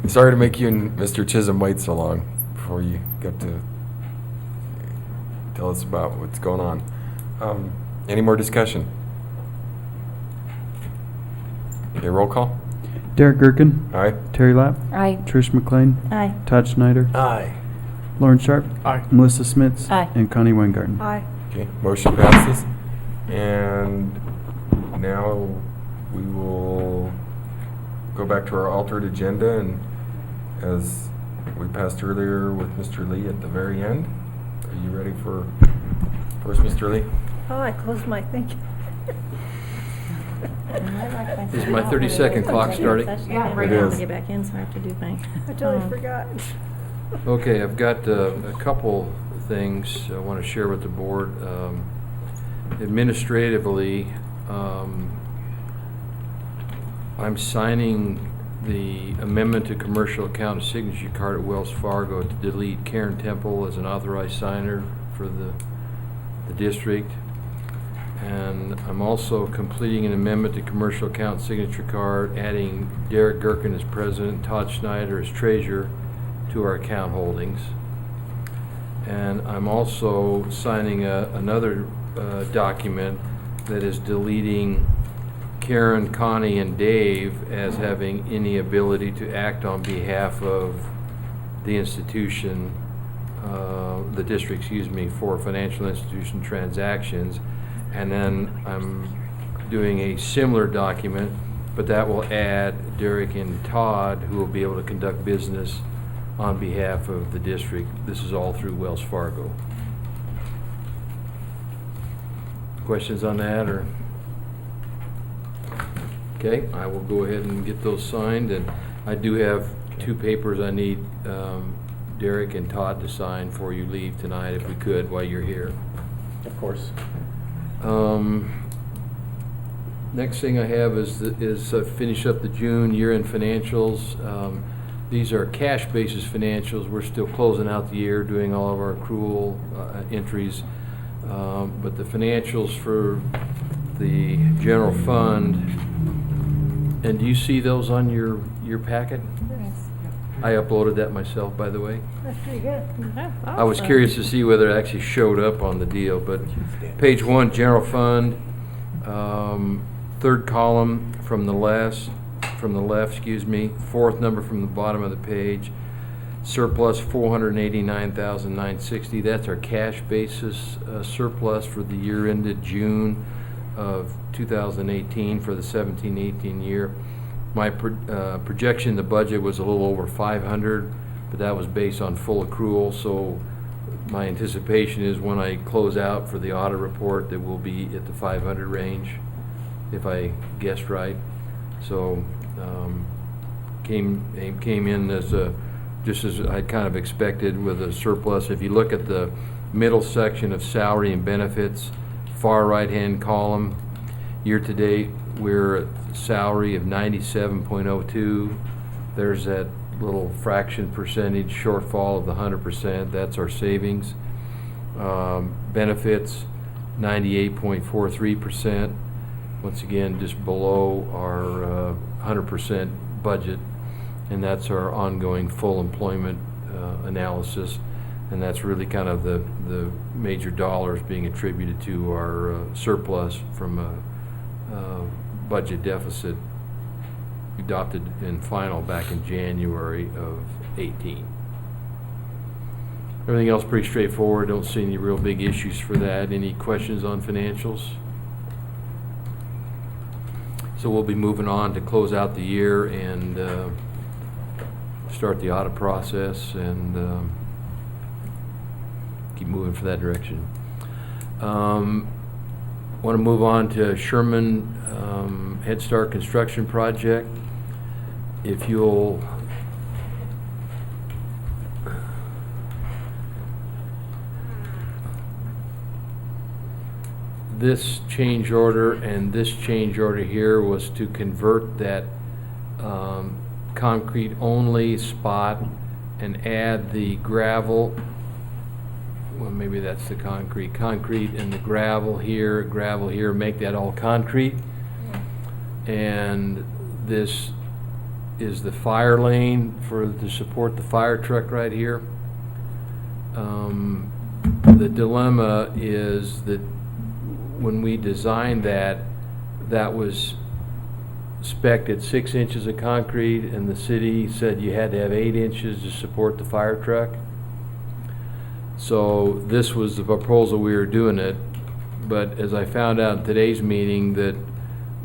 Sorry to make you and Mr. Chisholm wait so long before you got to tell us about what's going on. Any more discussion? Okay, roll call. Derek Gerken, Aye. Terry Lapp, Aye. Trish McLean, Aye. Todd Schneider, Aye. Lauren Sharp, Aye. Melissa Smits, Aye. and Connie Weingarten. Aye. Okay, motion passes. And now we will go back to our altered agenda, and as we passed earlier with Mr. Lee at the very end, are you ready for first, Mr. Lee? Oh, I closed my thing. Is my 30-second clock starting? Yeah, right now. Get back in, so I have to do my. I totally forgot. Okay, I've got a couple things I want to share with the board. Administratively, I'm signing the amendment to commercial account signature card at Wells Fargo to delete Karen Temple as an authorized signer for the district. And I'm also completing an amendment to commercial account signature card, adding Derek Gerken as president, Todd Schneider as treasurer to our account holdings. And I'm also signing another document that is deleting Karen, Connie, and Dave as having any ability to act on behalf of the institution, the district, for financial institution transactions. And then I'm doing a similar document, but that will add Derek and Todd, who will be able to conduct business on behalf of the district. This is all through Wells Fargo. Questions on that, or? Okay, I will go ahead and get those signed, and I do have two papers I need Derek and Todd to sign before you leave tonight, if we could, while you're here. Of course. Next thing I have is finish up the June year-end financials. These are cash basis financials. We're still closing out the year, doing all of our accrual entries. But the financials for the general fund, and do you see those on your packet? I uploaded that myself, by the way. That's pretty good. I was curious to see whether it actually showed up on the deal, but page 1, general fund, third column from the left, fourth number from the bottom of the page, surplus $489,960. That's our cash basis surplus for the year ended June of 2018 for the 17-18 year. My projection, the budget was a little over 500, but that was based on full accrual. So my anticipation is when I close out for the audit report that we'll be at the 500 range, if I guessed right. So came in as just as I kind of expected with a surplus. If you look at the middle section of salary and benefits, far right-hand column, year to date, we're at salary of 97.02. There's that little fraction percentage shortfall of the 100%. That's our savings. Benefits, 98.43%. Once again, just below our 100% budget. And that's our ongoing full employment analysis. And that's really kind of the major dollars being attributed to our surplus from a budget deficit adopted in final back in January of 18. Everything else pretty straightforward. Don't see any real big issues for that. Any questions on financials? So we'll be moving on to close out the year and start the audit process and keep moving for that direction. Want to move on to Sherman Head Start construction project. If you'll this change order and this change order here was to convert that concrete only spot and add the gravel. Well, maybe that's the concrete and the gravel here, make that all concrete. And this is the fire lane to support the fire truck right here. The dilemma is that when we designed that was spec'd at 6 inches of concrete, and the city said you had to have 8 inches to support the fire truck. So this was the proposal we were doing it, but as I found out in today's meeting, that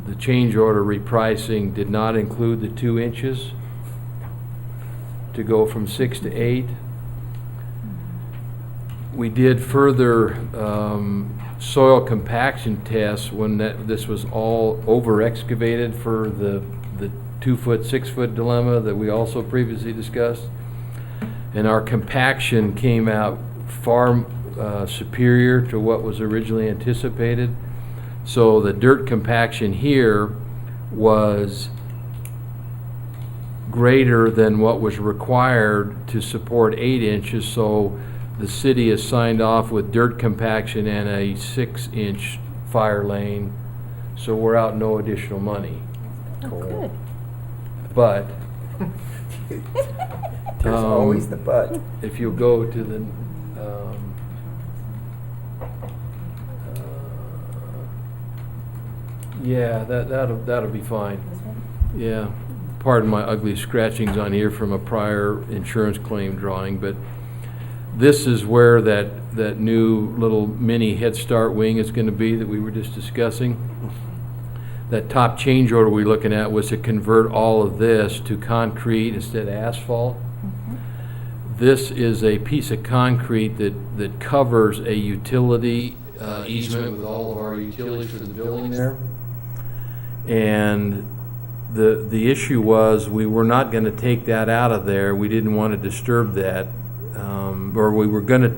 the change order repricing did not include the 2 inches to go from 6 to 8. We did further soil compaction tests when this was all over excavated for the 2-foot, 6-foot dilemma that we also previously discussed. And our compaction came out far superior to what was originally anticipated. So the dirt compaction here was greater than what was required to support 8 inches. So the city has signed off with dirt compaction and a 6-inch fire lane. So we're out no additional money. Oh, good. But There's always the but. if you go to the yeah, that'll be fine. Yeah, pardon my ugly scratchings on here from a prior insurance claim drawing, but this is where that new little mini Head Start wing is going to be that we were just discussing. That top change order we're looking at was to convert all of this to concrete instead of asphalt. This is a piece of concrete that covers a utility easement with all of our utilities for the building there. And the issue was we were not going to take that out of there. We didn't want to disturb that. Or we were going to,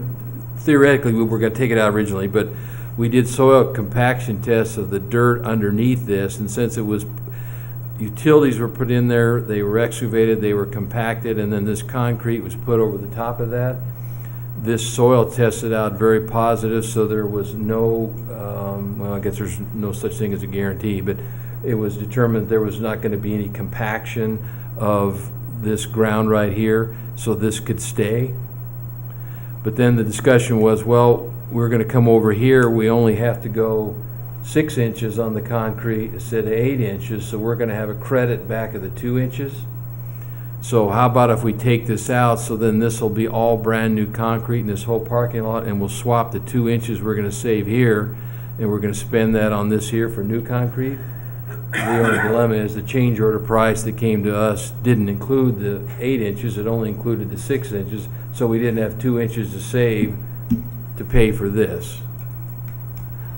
theoretically, we were going to take it out originally, but we did soil compaction tests of the dirt underneath this, and since it was, utilities were put in there, they were excavated, they were compacted, and then this concrete was put over the top of that. This soil tested out very positive, so there was no, well, I guess there's no such thing as a guarantee, but it was determined there was not going to be any compaction of this ground right here, so this could stay. But then the discussion was, well, we're going to come over here, we only have to go 6 inches on the concrete instead of 8 inches, so we're going to have a credit back of the 2 inches. So how about if we take this out, so then this will be all brand new concrete in this whole parking lot, and we'll swap the 2 inches we're going to save here, and we're going to spend that on this here for new concrete? The only dilemma is the change order price that came to us didn't include the 8 inches, it only included the 6 inches, so we didn't have 2 inches to save to pay for this.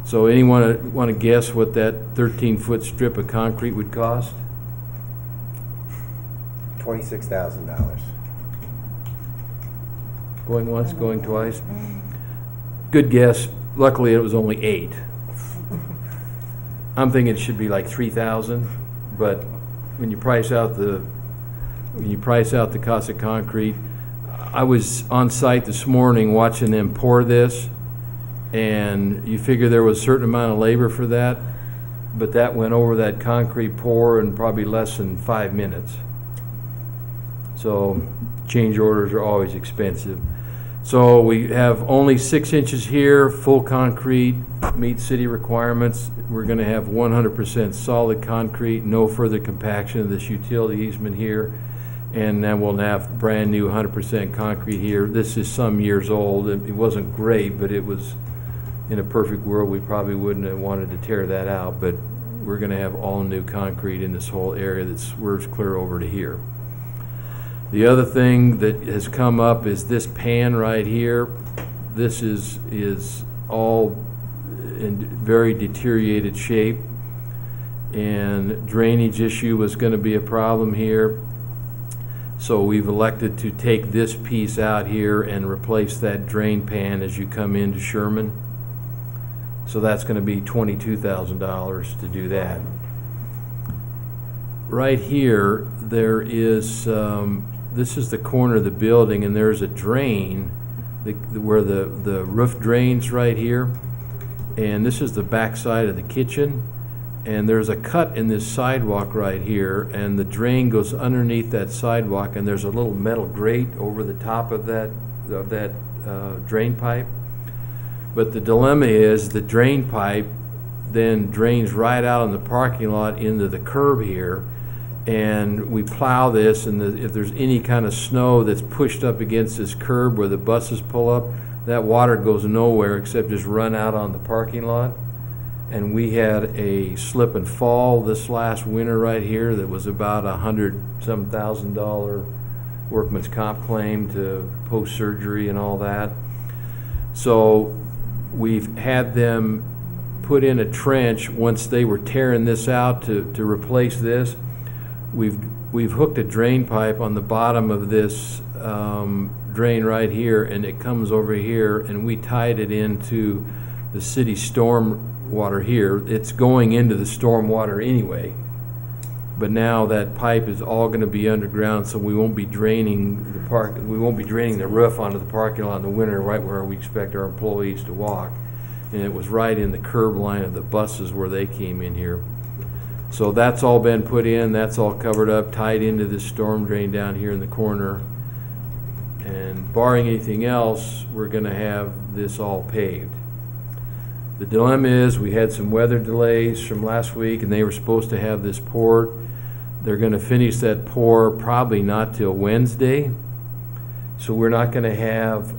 So anyone want to guess what that 13-foot strip of concrete would cost? $26,000. Going once, going twice? Good guess. Luckily, it was only 8. I'm thinking it should be like 3,000, but when you price out the cost of concrete, I was on site this morning watching them pour this, and you figure there was a certain amount of labor for that, but that went over that concrete pour in probably less than 5 minutes. So change orders are always expensive. So we have only 6 inches here, full concrete, meet city requirements. We're going to have 100% solid concrete, no further compaction of this utility easement here. And then we'll have brand new 100% concrete here. This is some years old. It wasn't great, but it was, in a perfect world, we probably wouldn't have wanted to tear that out. But we're going to have all new concrete in this whole area that swerves clear over to here. The other thing that has come up is this pan right here. This is all in very deteriorated shape, and drainage issue was going to be a problem here. So we've elected to take this piece out here and replace that drain pan as you come into Sherman. So that's gonna be $22,000 to do that. Right here, there is, this is the corner of the building, and there's a drain where the roof drains right here. And this is the back side of the kitchen. And there's a cut in this sidewalk right here, and the drain goes underneath that sidewalk, and there's a little metal grate over the top of that drain pipe. But the dilemma is the drain pipe then drains right out in the parking lot into the curb here, and we plow this, and if there's any kind of snow that's pushed up against this curb where the buses pull up, that water goes nowhere except just run out on the parking lot. And we had a slip and fall this last winter right here that was about $100,000 workman's comp claim to post-surgery and all that. So we've had them put in a trench once they were tearing this out to replace this. We've hooked a drain pipe on the bottom of this drain right here, and it comes over here, and we tied it into the city storm water here. It's going into the storm water anyway, but now that pipe is all going to be underground, so we won't be draining the roof onto the parking lot in the winter, right where we expect our employees to walk. And it was right in the curb line of the buses where they came in here. So that's all been put in, that's all covered up, tied into this storm drain down here in the corner. And barring anything else, we're going to have this all paved. The dilemma is we had some weather delays from last week, and they were supposed to have this poured. They're going to finish that pour probably not till Wednesday. So we're not going to have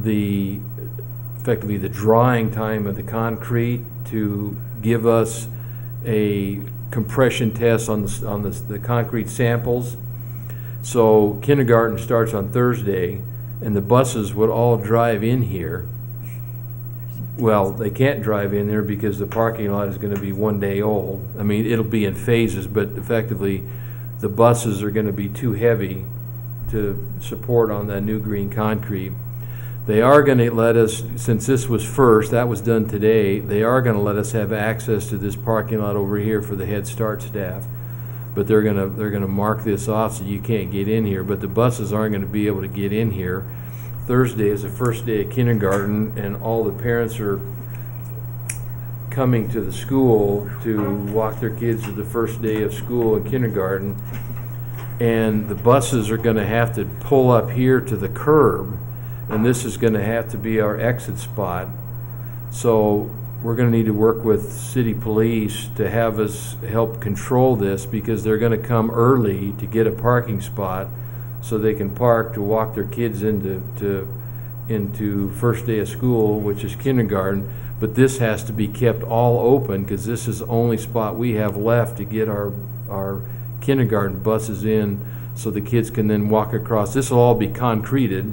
effectively the drying time of the concrete to give us a compression test on the concrete samples. So kindergarten starts on Thursday, and the buses would all drive in here. Well, they can't drive in there because the parking lot is going to be 1 day old. I mean, it'll be in phases, but effectively the buses are going to be too heavy to support on that new green concrete. They are going to let us, since this was first, that was done today, they are going to let us have access to this parking lot over here for the Head Start staff. But they're going to mark this off so you can't get in here, but the buses aren't going to be able to get in here. Thursday is the first day of kindergarten, and all the parents are coming to the school to walk their kids to the first day of school in kindergarten. And the buses are going to have to pull up here to the curb, and this is going to have to be our exit spot. So we're going to need to work with city police to have us help control this, because they're going to come early to get a parking spot so they can park to walk their kids into first day of school, which is kindergarten. But this has to be kept all open, because this is the only spot we have left to get our kindergarten buses in, so the kids can then walk across. This will all be concreted,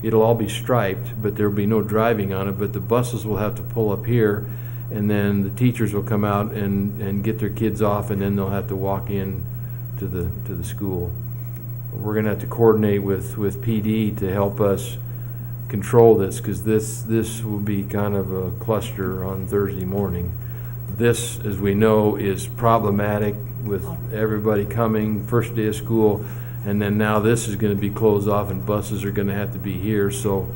it'll all be striped, but there'll be no driving on it. But the buses will have to pull up here, and then the teachers will come out and get their kids off, and then they'll have to walk in to the school. We're going to have to coordinate with PD to help us control this, because this will be kind of a cluster on Thursday morning. This, as we know, is problematic with everybody coming first day of school, and then now this is going to be closed off and buses are going to have to be here. So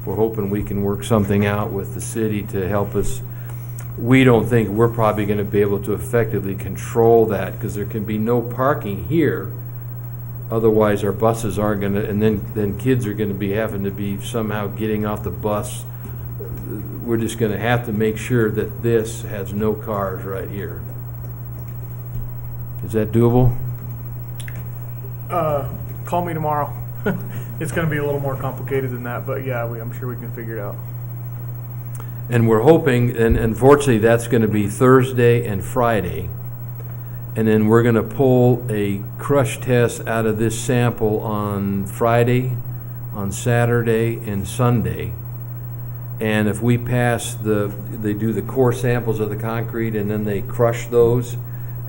we're hoping we can work something out with the city to help us. We don't think we're probably going to be able to effectively control that, because there can be no parking here. Otherwise, our buses aren't going to, and then kids are going to be having to be somehow getting off the bus. We're just going to have to make sure that this has no cars right here. Is that doable? Call me tomorrow. It's going to be a little more complicated than that, but yeah, I'm sure we can figure it out. And we're hoping, and unfortunately that's going to be Thursday and Friday. And then we're going to pull a crush test out of this sample on Friday, on Saturday, and Sunday. And if we pass they do the core samples of the concrete, and then they crush those,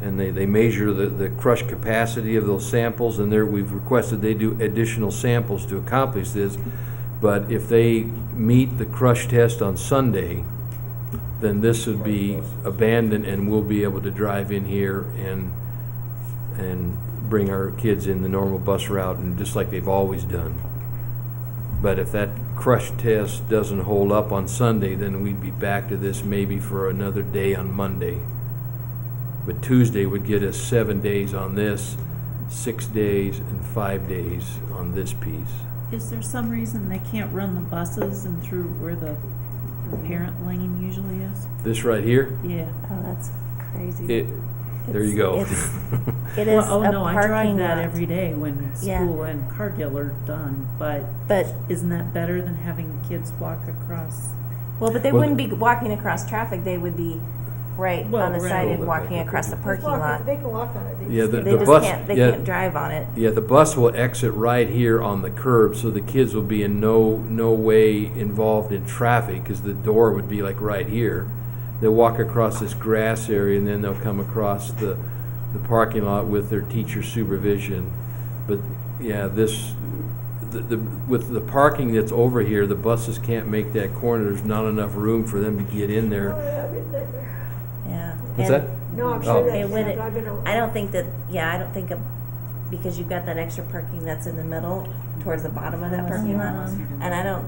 and they measure the crush capacity of those samples, and we've requested they do additional samples to accomplish this. But if they meet the crush test on Sunday, then this would be abandoned, and we'll be able to drive in here and bring our kids in the normal bus route, and just like they've always done. But if that crush test doesn't hold up on Sunday, then we'd be back to this maybe for another day on Monday. But Tuesday would get us 7 days on this, 6 days, and 5 days on this piece. Is there some reason they can't run the buses and through where the parent lane usually is? This right here, Yeah. Oh, that's crazy. there you go. It is Well, oh a no, I drive parking that lot. every day when Yeah. school and Cargill are done, but isn't that better than having kids walk across? Well, but they Well, wouldn't be walking across traffic, they would be right Well, on the right. side and Well, walking across the parking lot. They can walk on it. They Yeah, just the can't- They just bus- can't, they yeah. can't drive on it. Yeah, the bus will exit right here on the curb, so the kids will be in no way involved in traffic, because the door would be like right here. They'll walk across this grass area, and then they'll come across the parking lot with their teacher's supervision. But, yeah, with the parking that's over here, the buses can't make that corner. There's not enough room for them to get in there. Yeah. What's And that? No, I'm Oh. sure It that's, would, but I've been around. I don't think that, because you've got that extra parking that's in the middle, towards the bottom of that parking lot. And I don't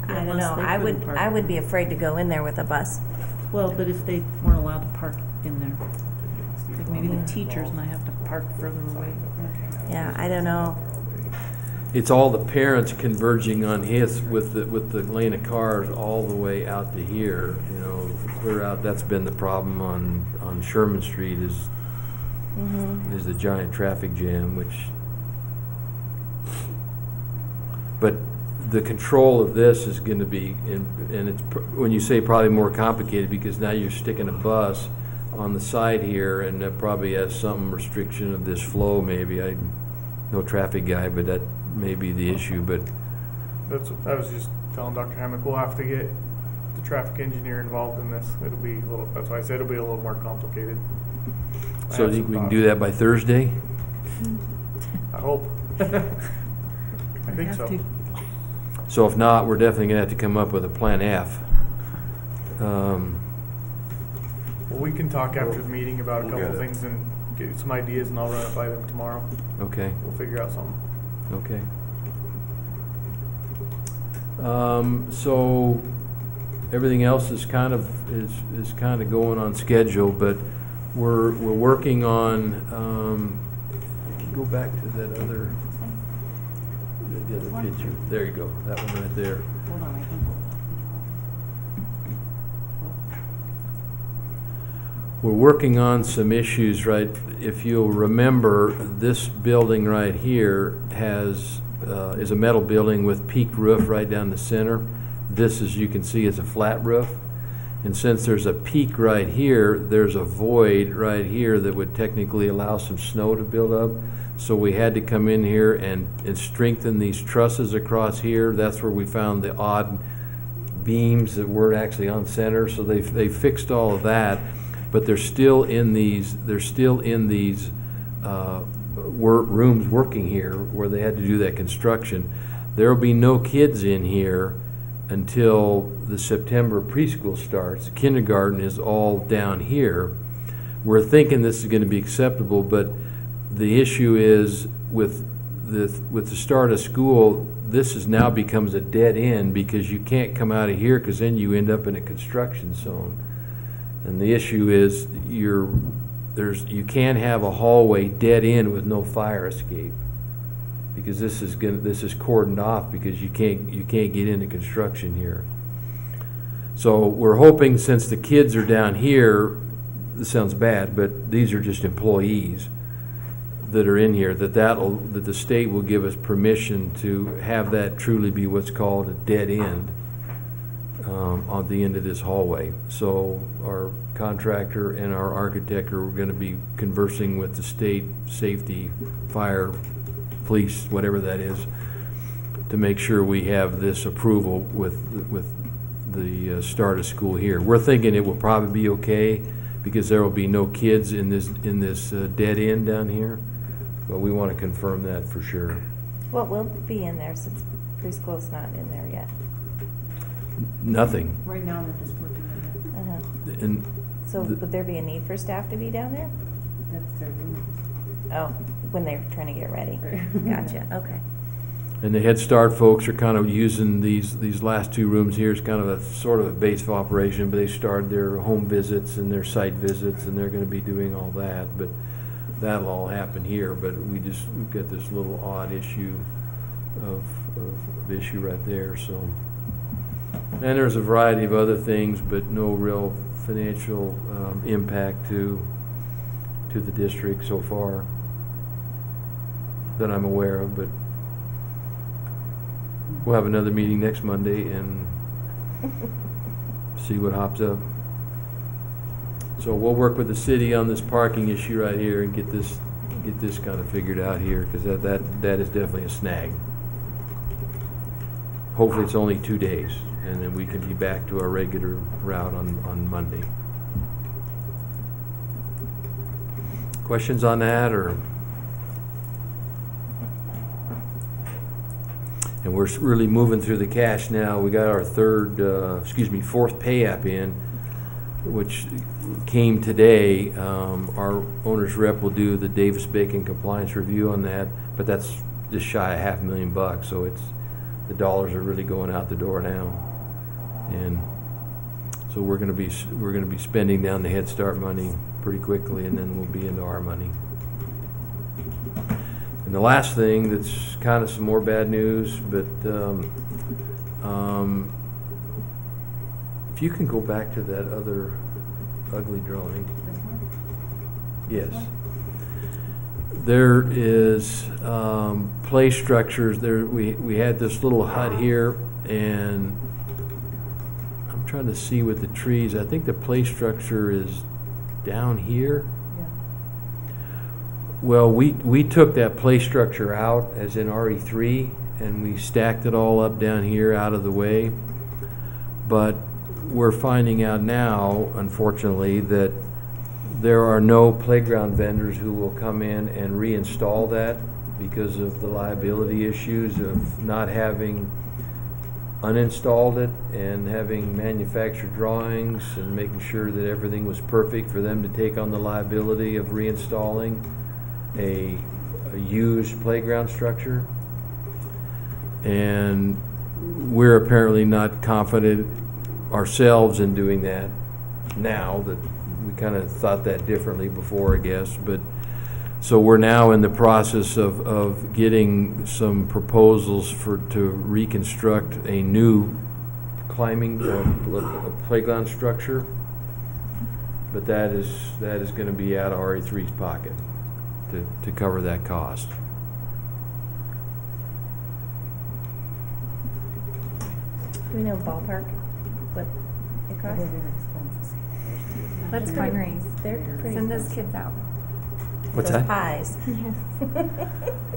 Unless know, they I couldn't park. I would be afraid to go in there with a bus. Well, but if they weren't allowed to park in there, like maybe the teachers might have to park further away. Yeah, I don't know. It's all the parents converging on his with the lane of cars all the way out to here, clear out. That's been the problem on Sherman Street is the giant traffic jam, but the control of this is going to be, and it's when you say probably more complicated, because now you're sticking a bus on the side here, and that probably has some restriction of this flow. Maybe I'm no traffic guy, but that may be the issue. But I was just telling Dr. Hammock, we'll have to get the traffic engineer involved in this. It'll be a little, that's why I said it'll be a little more complicated. I so I have think some we can thoughts. do that by Thursday. I hope. I think so. So if not, we're definitely gonna have to come up with a plan F. Well, we can talk after the meeting about a We'll couple get it. things and get some ideas, and I'll run it by them tomorrow. Okay. We'll figure out something. Okay. So everything else is kind of going on schedule, but we're working on. Go back to that other the other picture. There you go. That one right there. Hold on, I can. We're working on some issues, right? If you'll remember, this building right here is a metal building with peaked roof right down the center. This, as you can see, is a flat roof. And since there's a peak right here, there's a void right here that would technically allow some snow to build up. So we had to come in here and strengthen these trusses across here. That's where we found the odd beams that weren't actually on center. So they fixed all of that. But they're still in these rooms working here where they had to do that construction. There will be no kids in here until the September preschool starts. Kindergarten is all down here. We're thinking this is going to be acceptable, but the issue is with the start of school, this is now becomes a dead end because you can't come out of here because then you end up in a construction zone. And the issue is you can't have a hallway dead end with no fire escape, because this is cordoned off because you can't get into construction here. So we're hoping, since the kids are down here, this sounds bad, but these are just employees that are in here, that the state will give us permission to have that truly be what's called a dead end. On the end of this hallway. So our contractor and our architect are going to be conversing with the state safety, fire, police, whatever that is, to make sure we have this approval with the start of school here. We're thinking it will probably be okay because there will be no kids in this dead end down here, but we want to confirm that for sure. Well, we'll be in there since Preschool's not in there yet. Nothing. Right now, they're just working on Uh-huh. And So The- would there be a need for staff to be down there? it. That's their room. Oh, when they're trying to get ready. Gotcha, okay. And the Head Start folks are kind of using these last two rooms here as kind of a sort of a base of operation, but they started their home visits and their site visits, and they're going to be doing all that. But that'll all happen here. But we've got this little odd issue of issue right there. So, and there's a variety of other things, but no real financial impact to the district so far that I'm aware of. But we'll have another meeting next Monday and see what hops up. So we'll work with the city on this parking issue right here and get this kind of figured out here, because that is definitely a snag. Hopefully it's only 2 days, and then we can be back to our regular route on Monday. Questions on that, or? And we're really moving through the cash now. We got our fourth pay app in, which came today. Our owner's rep will do the Davis-Bacon compliance review on that, but that's just shy of $500,000, so the dollars are really going out the door now. And so we're going to be spending down the Head Start money pretty quickly, and then we'll be into our money. And the last thing that's kind of some more bad news, but if you can go back to that other ugly drawing. Yes. There is play structures. We had this little hut here, and I'm trying to see with the trees. I think the play structure is down here. Well, we took that play structure out, as in RE3, and we stacked it all up down here out of the way. But we're finding out now, unfortunately, that there are no playground vendors who will come in and reinstall that because of the liability issues of not having uninstalled it and having manufactured drawings and making sure that everything was perfect for them to take on the liability of reinstalling a used playground structure. And we're apparently not confident ourselves in doing that now. That we kind of thought that differently before, I guess. But so we're now in the process of getting some proposals to reconstruct a new climbing playground structure. But that is going to be out of RE3's pocket to cover that cost. Do we know ballpark what it costs? Let's fundraise. They're pretty Send those expensive. kids out. What's Those that? pies.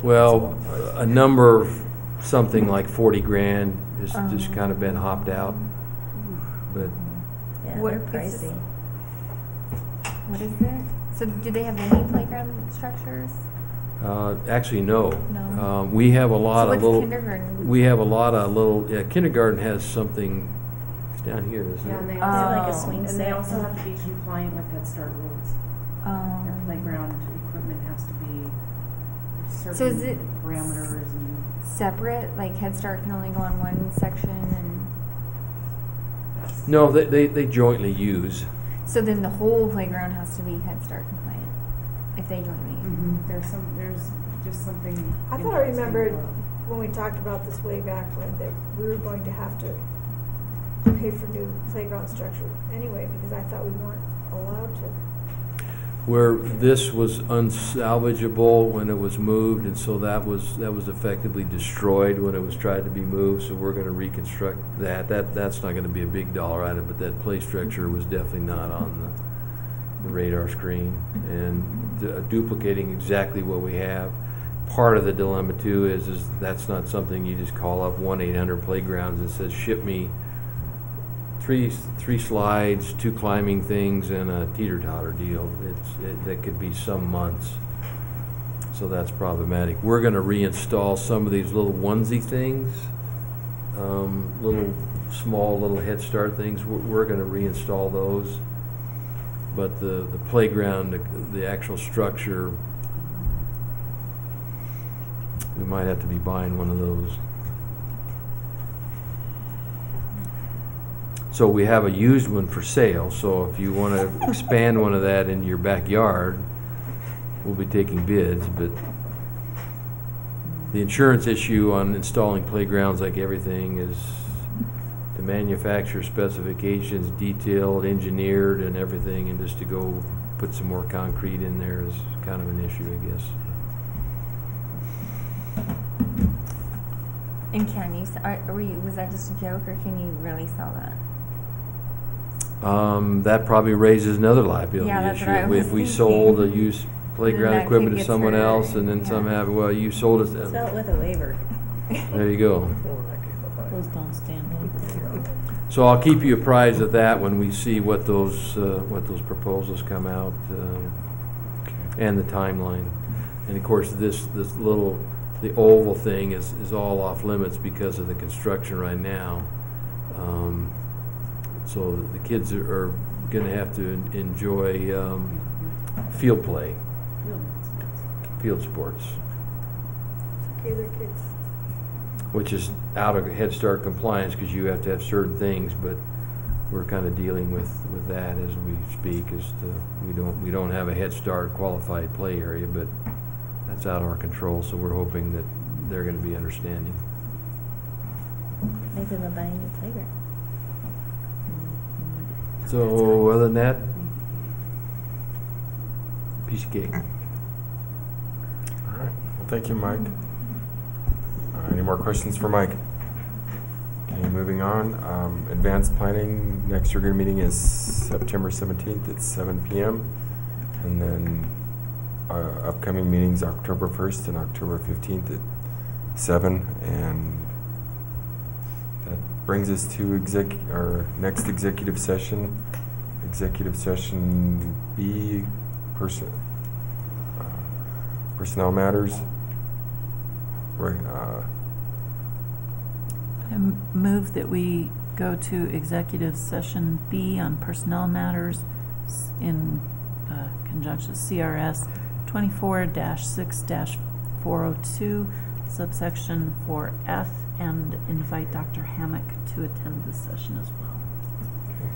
Well, a number, something like 40 grand has just kind of been hopped out. But Yeah, What they're is this? pricey. What is it? So do they have any playground structures? actually, no. No. We have a lot So of what's little. kindergarten? We have a lot of little. Yeah, kindergarten has something. It's down here, isn't Yeah, it? and they Is it also, like a Oh. swing and set? they also have to be compliant with Head Start rules. Their playground equipment has to be So is certain it parameters and. separate? Like Head Start can only go on one section, and No, they jointly use. so then the whole playground has to be Head Start compliant if they jointly use. There's just something. I thought I interesting remembered about- when we talked about this way back when, that we were going to have to pay for new playground structure anyway, because I thought we weren't allowed to. Where this was unsalvageable when it was moved, and so that was effectively destroyed when it was tried to be moved. So we're going to reconstruct that. That's not going to be a big dollar item, but that play structure was definitely not on the radar screen, and duplicating exactly what we have. Part of the dilemma too is that's not something you just call up 1-800-playgrounds and says ship me three slides, 2 climbing things, and a teeter-totter deal. That could be some months. So that's problematic. We're going to reinstall some of these little onesie things little Head Start things, we're gonna reinstall those. But the playground, the actual structure, we might have to be buying one of those. So we have a used one for sale, so if you want to expand one of that in your backyard, we'll be taking bids, but the insurance issue on installing playgrounds, like everything, is to manufacture specifications, detailed, engineered, and everything, and just to go put some more concrete in there is kind of an issue, I guess. And can you, was that just a joke, or can you really sell that? That probably raises another liability Yeah, that's issue. what I was If we thinking. sold a used playground Then that equipment kid to gets someone hurt. else, and then Yeah. some have, well, you sold us, Sell it with a waiver. there you go. Those don't stand up. So I'll keep you apprised of that when we see what those proposals come out, and the timeline. And of course, the oval thing is all off limits because of the construction right now. So the kids are gonna have to enjoy, field play, field sports, Okay, they're kids. which is out of Head Start compliance because you have to have certain things, but we're kind of dealing with that as we speak, as to, we don't have a Head Start qualified play area, but that's out of our control, so we're hoping that they're gonna be understanding. Maybe they'll buy a new playground. So other than that, piece of cake. All right. Well, thank you, Mike. Any more questions for Mike? Okay, moving on. Advanced planning, next regular meeting is September 17th at 7 p.m. And then upcoming meetings, October 1st and October 15th at 7. And that brings us to our next executive session. Executive session B, personnel matters. I move that we go to executive session B on personnel matters in conjunction with CRS 24-6-402, subsection 4F, and invite Dr. Hammock to attend this session as well. Okay.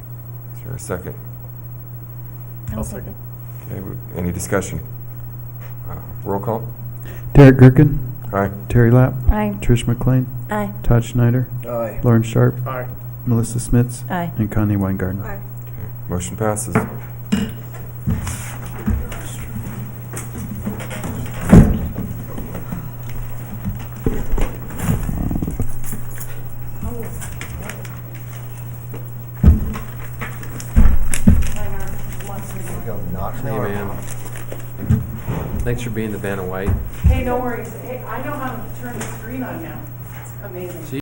Is there a second? I'll second. Okay, any discussion? Roll call? Derek Gerken, Aye. Terry Lapp, Aye. Trish McLean, Aye. Todd Schneider, Aye. Lauren Sharp, Aye. Melissa Smits, Aye. and Connie Weingarten. Aye. Okay, motion passes. Hey, man. Thanks for being the Vanna White. Hey, no worries. Hey, I know how to turn the screen on now. It's amazing. See?